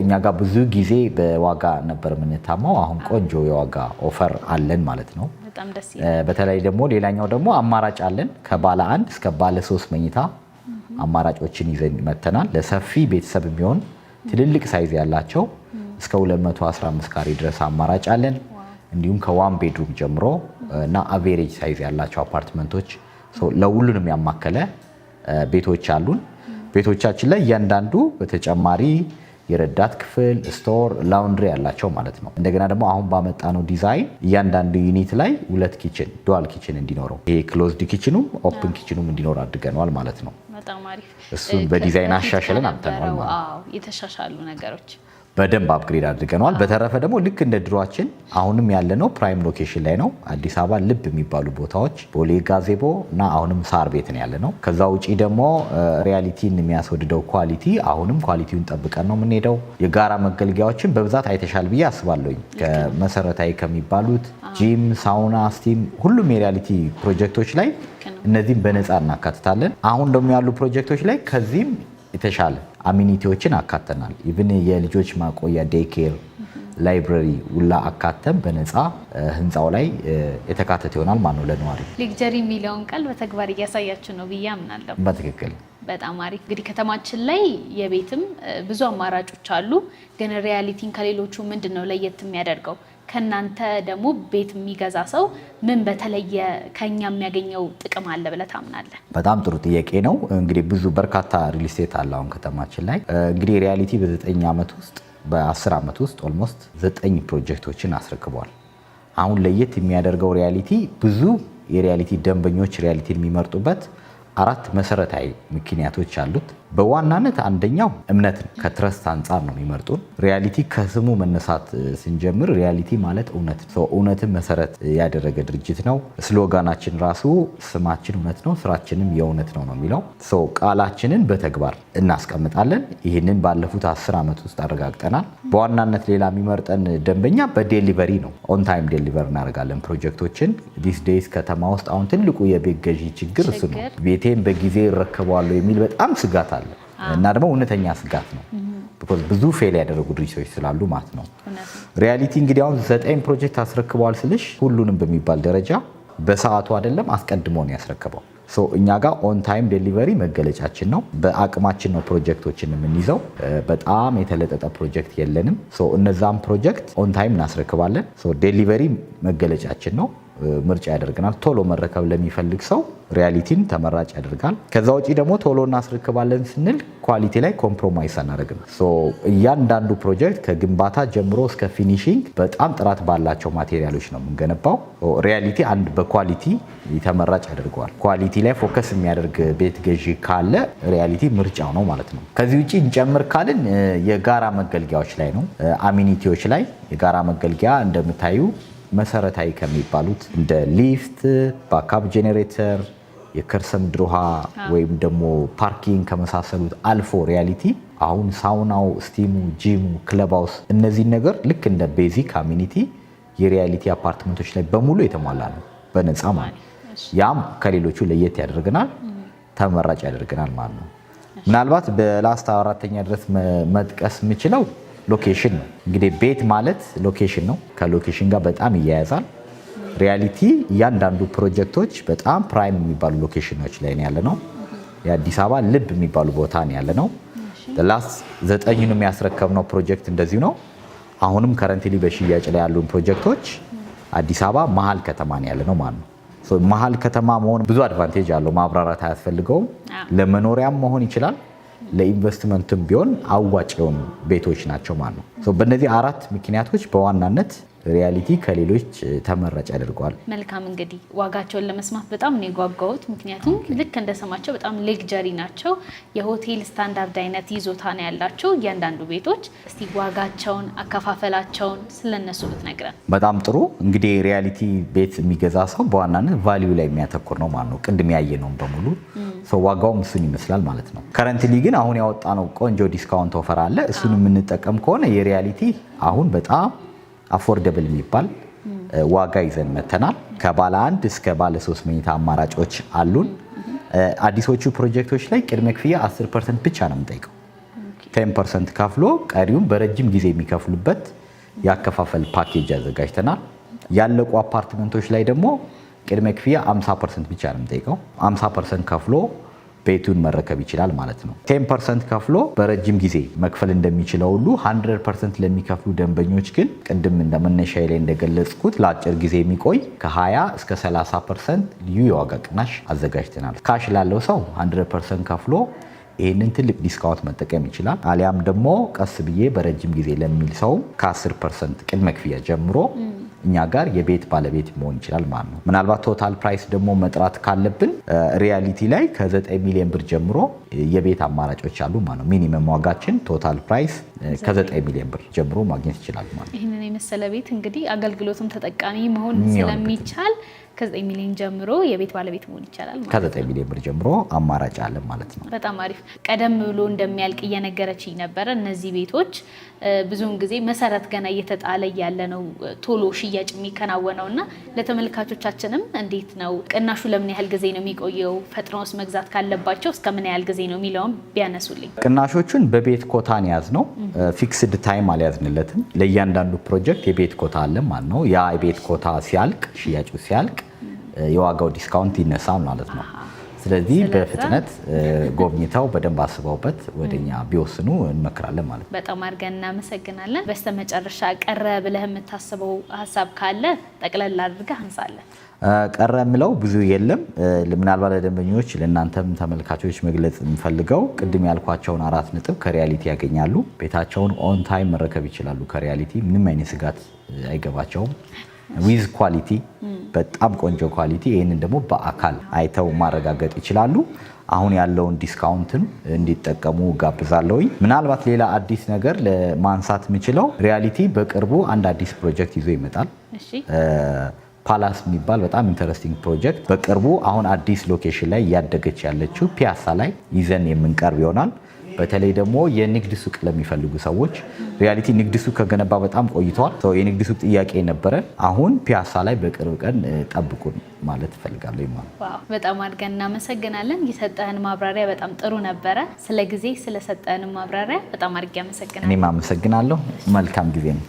[SPEAKER 3] እኛ ጋር ብዙ ጊዜ በዋጋ ነበር የምንታማው። አሁን ቆንጆ የዋጋ ኦፈር አለን ማለት ነው። በተለይ ደግሞ ሌላኛው ደግሞ አማራጭ አለን። ከባለ 1 እስከ ባለ 3 መኝታ አማራጮችን ይዘን መተናል። ለሰፊ ቤተሰብ የሚሆን ትልልቅ ሳይዝ ያላቸው እስከ 215 ካሬ ድረስ አማራጭ አለን። እንዲሁም ከ1 ቤድሩም ጀምሮ እና አቬሬጅ ሳይዝ ያላቸው አፓርትመንቶች ለሁሉንም ያማከለ ቤቶች አሉን። ቤቶቻችን ላይ እያንዳንዱ በተጨማሪ የረዳት ክፍል፣ ስቶር፣ ላውንድሪ ያላቸው ማለት ነው። እንደገና ደግሞ አሁን ባመጣነው ዲዛይን እያንዳንዱ ዩኒት ላይ 2 ኪችን ዱዋል ኪችን እንዲኖረው ይሄ ክሎዝድ ኪችኑም ኦፕን ኪችኑም እንዲኖር አድርገናል ማለት ነው።
[SPEAKER 4] በጣም አሪፍ።
[SPEAKER 3] እሱን በዲዛይን አሻሽለን አምጥተናል ማለት ነው።
[SPEAKER 4] የተሻሻሉ ነገሮች
[SPEAKER 3] በደንብ አፕግሬድ አድርገናል። በተረፈ ደግሞ ልክ እንደ ድሯችን አሁንም ያለነው ፕራይም ሎኬሽን ላይ ነው። አዲስ አበባ ልብ የሚባሉ ቦታዎች ቦሌ ጋዜቦ እና አሁንም ሳር ቤት ነው ያለነው። ከዛ ውጪ ደግሞ ሪያሊቲን የሚያስወድደው ኳሊቲ አሁንም ኳሊቲውን ጠብቀን ነው የምንሄደው። የጋራ መገልገያዎችን በብዛት አይተሻል ብዬ አስባለሁኝ። ከመሰረታዊ ከሚባሉት ጂም፣ ሳውና፣ ስቲም ሁሉም የሪያሊቲ ፕሮጀክቶች ላይ እነዚህም በነፃ እናካትታለን። አሁን ደግሞ ያሉ ፕሮጀክቶች ላይ ከዚህም የተሻለ አሚኒቲዎችን አካተናል። ኢቭን የልጆች ማቆያ ዴይኬር፣ ላይብረሪ ውላ አካተም በነፃ ህንፃው ላይ የተካተተ ይሆናል ማለት ነው ለነዋሪ። ሌክቸሪ
[SPEAKER 4] የሚለውን ቃል በተግባር እያሳያችሁ ነው ብዬ አምናለሁ።
[SPEAKER 3] በትክክል
[SPEAKER 4] በጣም አሪፍ። እንግዲህ ከተማችን ላይ የቤትም ብዙ አማራጮች አሉ። ግን ሪያሊቲን ከሌሎቹ ምንድን ነው ለየት የሚያደርገው? ከናንተ ደግሞ ቤት የሚገዛ ሰው ምን በተለየ ከኛ የሚያገኘው ጥቅም አለ ብለህ ታምናለህ?
[SPEAKER 3] በጣም ጥሩ ጥያቄ ነው። እንግዲህ ብዙ በርካታ ሪል ስቴት አለ አሁን ከተማችን ላይ። እንግዲህ ሪያሊቲ በ9 ዓመት ውስጥ በ10 ዓመት ውስጥ ኦልሞስት 9 ፕሮጀክቶችን አስረክቧል። አሁን ለየት የሚያደርገው ሪያሊቲ ብዙ የሪያሊቲ ደንበኞች ሪያሊቲን የሚመርጡበት 4 መሰረታዊ ምክንያቶች አሉት። በዋናነት አንደኛው እምነት ነው። ከትረስት አንጻር ነው የሚመርጡን። ሪያሊቲ ከስሙ መነሳት ስንጀምር ሪያሊቲ ማለት እውነት ነው። እውነትን መሰረት ያደረገ ድርጅት ነው። ስሎጋናችን ራሱ ስማችን እውነት ነው፣ ስራችንም የእውነት ነው የሚለው። ቃላችንን በተግባር እናስቀምጣለን። ይህንን ባለፉት 10 ዓመት ውስጥ አረጋግጠናል። በዋናነት ሌላ የሚመርጠን ደንበኛ በዴሊቨሪ ነው። ኦን ታይም ዴሊቨር እናደርጋለን ፕሮጀክቶችን። ዲስ ዴይስ ከተማ ውስጥ አሁን ትልቁ የቤት ገዢ ችግር እሱ ነው። ቤቴን በጊዜ እረከባለሁ የሚል በጣም ስጋት አለ እና ደግሞ እውነተኛ ስጋት ነው። ብዙ ፌል ያደረጉ ድርጅቶች ስላሉ ማለት ነው። ሪያሊቲ እንግዲህ አሁን 9 ፕሮጀክት አስረክበዋል ስልሽ ሁሉንም በሚባል ደረጃ በሰዓቱ አይደለም አስቀድሞ ነው ያስረከበው። እኛ ጋር ኦን ታይም ዴሊቨሪ መገለጫችን ነው። በአቅማችን ነው ፕሮጀክቶችን የምንይዘው። በጣም የተለጠጠ ፕሮጀክት የለንም። እነዛም ፕሮጀክት ኦን ታይም እናስረክባለን። ዴሊቨሪ መገለጫችን ነው፣ ምርጫ ያደርገናል። ቶሎ መረከብ ለሚፈልግ ሰው ሪያሊቲን ተመራጭ ያደርጋል። ከዛ ውጪ ደግሞ ቶሎ እናስረክባለን ስንል ኳሊቲ ላይ ኮምፕሮማይስ አናደርግም። እያንዳንዱ ፕሮጀክት ከግንባታ ጀምሮ እስከ ፊኒሺንግ በጣም ጥራት ባላቸው ማቴሪያሎች ነው የምንገነባው። ሪያሊቲ አንድ በኳሊቲ ተመራጭ ያደርገዋል። ኳሊቲ ላይ ፎከስ የሚያደርግ ቤት ገዢ ካለ ሪያሊቲ ምርጫው ነው ማለት ነው። ከዚህ ውጪ እንጨምር ካልን የጋራ መገልገያዎች ላይ ነው። አሚኒቲዎች ላይ የጋራ መገልገያ እንደምታዩ መሰረታዊ ከሚባሉት እንደ ሊፍት፣ ባካፕ ጄኔሬተር፣ የከርሰ ምድር ውሃ ወይም ደግሞ ፓርኪንግ ከመሳሰሉት አልፎ ሪያሊቲ አሁን ሳውናው፣ ስቲሙ፣ ጂሙ፣ ክለብ ሃውስ እነዚህ ነገር ልክ እንደ ቤዚክ አሚኒቲ የሪያሊቲ አፓርትመንቶች ላይ በሙሉ የተሟላ ነው በነፃ ማለት ነው። ያም ከሌሎቹ ለየት ያደርገናል፣ ተመራጭ ያደርገናል ማለት ነው። ምናልባት በላስት አራተኛ ድረስ መጥቀስ የምችለው ሎኬሽን ነው። እንግዲህ ቤት ማለት ሎኬሽን ነው። ከሎኬሽን ጋር በጣም ይያያዛል። ሪያሊቲ እያንዳንዱ ፕሮጀክቶች በጣም ፕራይም የሚባሉ ሎኬሽኖች ላይ ነው ያለነው። የአዲስ አበባ ልብ የሚባሉ ቦታ ነው ያለነው። ላስት 9ኙን የሚያስረከብነው ፕሮጀክት እንደዚሁ ነው። አሁንም ከረንትሊ በሽያጭ ላይ ያሉን ፕሮጀክቶች አዲስ አበባ መሀል ከተማ ነው ያለነው ማለት ነው። መሀል ከተማ መሆን ብዙ አድቫንቴጅ አለው። ማብራራት አያስፈልገውም። ለመኖሪያም መሆን ይችላል፣ ለኢንቨስትመንትም ቢሆን አዋጭ የሆኑ ቤቶች ናቸው ማለት ነው። በእነዚህ 4 ምክንያቶች በዋናነት ሪያሊቲ ከሌሎች ተመራጭ ያደርገዋል።
[SPEAKER 4] መልካም እንግዲህ ዋጋቸውን ለመስማት በጣም ነው የጓጓሁት። ምክንያቱም ልክ እንደሰማቸው በጣም ሌክጀሪ ናቸው። የሆቴል ስታንዳርድ አይነት ይዞታ ነው ያላቸው እያንዳንዱ ቤቶች። እስቲ ዋጋቸውን፣ አከፋፈላቸውን ስለነሱ ብትነግረን።
[SPEAKER 3] በጣም ጥሩ። እንግዲህ ሪያሊቲ ቤት የሚገዛ ሰው በዋናነት ቫልዩ ላይ የሚያተኩር ነው ማለት ነው። ቅድም ያየነው በሙሉ ዋጋውም እሱን ይመስላል ማለት ነው። ከረንትሊ ግን አሁን ያወጣነው ቆንጆ ዲስካውንት ኦፈር አለ። እሱን የምንጠቀም ከሆነ የሪያሊቲ አሁን በጣም አፎርደብል የሚባል ዋጋ ይዘን መተናል። ከባለ 1 እስከ ባለ 3 መኝታ አማራጮች አሉን። አዲሶቹ ፕሮጀክቶች ላይ ቅድመ ክፍያ 10% ብቻ ነው የምንጠይቀው። 10% ከፍሎ ቀሪውን በረጅም ጊዜ የሚከፍሉበት ያከፋፈል ፓኬጅ አዘጋጅተናል። ያለቁ አፓርትመንቶች ላይ ደግሞ ቅድመ ክፍያ 50% ብቻ ነው የምንጠይቀው። 50% ከፍሎ ቤቱን መረከብ ይችላል ማለት ነው። 10% ከፍሎ በረጅም ጊዜ መክፈል እንደሚችለው ሁሉ 100% ለሚከፍሉ ደንበኞች ግን ቅድም እንደመነሻ ላይ እንደገለጽኩት ለአጭር ጊዜ የሚቆይ ከ20 እስከ 30% ልዩ የዋጋ ቅናሽ አዘጋጅተናል። ካሽ ላለው ሰው 100% ከፍሎ ይህንን ትልቅ ዲስካውንት መጠቀም ይችላል። አሊያም ደግሞ ቀስ ብዬ በረጅም ጊዜ ለሚል ሰው ከ10% ቅድመ ክፍያ ጀምሮ እኛ ጋር የቤት ባለቤት መሆን ይችላል ማለት ነው። ምናልባት ቶታል ፕራይስ ደግሞ መጥራት ካለብን ሪያሊቲ ላይ ከ9 ሚሊዮን ብር ጀምሮ የቤት አማራጮች አሉ ማለት ነው። ሚኒመም ዋጋችን ቶታል ፕራይስ ከ9 ሚሊዮን ብር ጀምሮ ማግኘት ይችላል ማለት ነው።
[SPEAKER 4] ይህንን የመሰለ ቤት እንግዲህ አገልግሎቱም ተጠቃሚ መሆን ስለሚቻል ከ9 ሚሊዮን ጀምሮ የቤት ባለቤት መሆን ይቻላል ማለት ነው።
[SPEAKER 3] ከ9 ሚሊዮን ብር ጀምሮ አማራጭ አለ ማለት ነው።
[SPEAKER 4] በጣም አሪፍ። ቀደም ብሎ እንደሚያልቅ እየነገረችኝ ነበረ። እነዚህ ቤቶች ብዙውን ጊዜ መሰረት ገና እየተጣለ ያለ ነው ቶሎ ሽያጭ የሚከናወነው እና ለተመልካቾቻችንም እንዴት ነው ቅናሹ ለምን ያህል ጊዜ ነው የሚቆየው? ፈጥነውስ መግዛት ካለባቸው እስከ ምን ያህል ጊዜ ነው የሚለውን ቢያነሱልኝ።
[SPEAKER 3] ቅናሾቹን በቤት ኮታን ያዝ ነው። ፊክስድ ታይም አልያዝንለትም። ለእያንዳንዱ ፕሮጀክት የቤት ኮታ አለ ማለት ነው። ያ የቤት ኮታ ሲያልቅ፣ ሽያጩ ሲያልቅ የዋጋው ዲስካውንት ይነሳል ማለት ነው። ስለዚህ በፍጥነት ጎብኝተው በደንብ አስበውበት ወደኛ ቢወስኑ እንመክራለን ማለት ነው።
[SPEAKER 4] በጣም አድርገን እናመሰግናለን። በስተመጨረሻ ቀረ ብለህ የምታስበው ሀሳብ ካለ ጠቅለል አድርገህ አንሳለን።
[SPEAKER 3] ቀረ የምለው ብዙ የለም። ምናልባት ለደንበኞች ለእናንተም ተመልካቾች መግለጽ የምፈልገው ቅድም ያልኳቸውን 4 ነጥብ ከሪያሊቲ ያገኛሉ። ቤታቸውን ኦን ታይም መረከብ ይችላሉ። ከሪያሊቲ ምንም አይነት ስጋት አይገባቸውም። ዊዝ ኳሊቲ፣ በጣም ቆንጆ ኳሊቲ። ይህንን ደግሞ በአካል አይተው ማረጋገጥ ይችላሉ። አሁን ያለውን ዲስካውንትን እንዲጠቀሙ ጋብዛለሁኝ። ምናልባት ሌላ አዲስ ነገር ለማንሳት የምችለው ሪያሊቲ በቅርቡ አንድ አዲስ ፕሮጀክት ይዞ ይመጣል። ፓላስ የሚባል በጣም ኢንተረስቲንግ ፕሮጀክት በቅርቡ አሁን አዲስ ሎኬሽን ላይ እያደገች ያለችው ፒያሳ ላይ ይዘን የምንቀርብ ይሆናል። በተለይ ደግሞ የንግድ ሱቅ ለሚፈልጉ ሰዎች ሪያሊቲ ንግድ ሱቅ ከገነባ በጣም ቆይተዋል። የንግድ ሱቅ ጥያቄ ነበረ። አሁን ፒያሳ ላይ በቅርብ ቀን ጠብቁን ማለት እፈልጋለሁ።
[SPEAKER 4] በጣም አድርገን እናመሰግናለን። የሰጠህን ማብራሪያ በጣም ጥሩ ነበረ። ስለ ጊዜ ስለሰጠህን ማብራሪያ በጣም አድርጌ አመሰግናለሁ።
[SPEAKER 3] እኔም አመሰግናለሁ። መልካም ጊዜ ነው።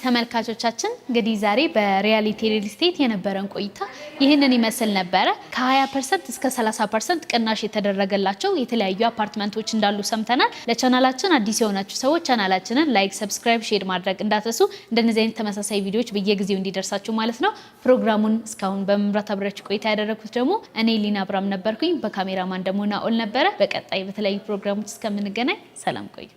[SPEAKER 4] ተመልካቾቻችን እንግዲህ ዛሬ በሪያሊቲ ሪል ስቴት የነበረን ቆይታ ይህንን ይመስል ነበረ። ከ20% እስከ 30% ቅናሽ የተደረገላቸው የተለያዩ አፓርትመንቶች እንዳሉ ሰምተናል። ለቻናላችን አዲስ የሆናችሁ ሰዎች ቻናላችንን ላይክ፣ ሰብስክራይብ፣ ሼር ማድረግ እንዳትረሱ። እንደነዚህ አይነት ተመሳሳይ ቪዲዮዎች በየጊዜው እንዲደርሳችሁ ማለት ነው። ፕሮግራሙን እስካሁን በመምራት አብራችሁ ቆይታ ያደረኩት ደግሞ እኔ ሊና አብራም ነበርኩኝ። በካሜራማን ደግሞ ናኦል ነበረ። በቀጣይ በተለያዩ ፕሮግራሞች እስከምንገናኝ ሰላም ቆዩ።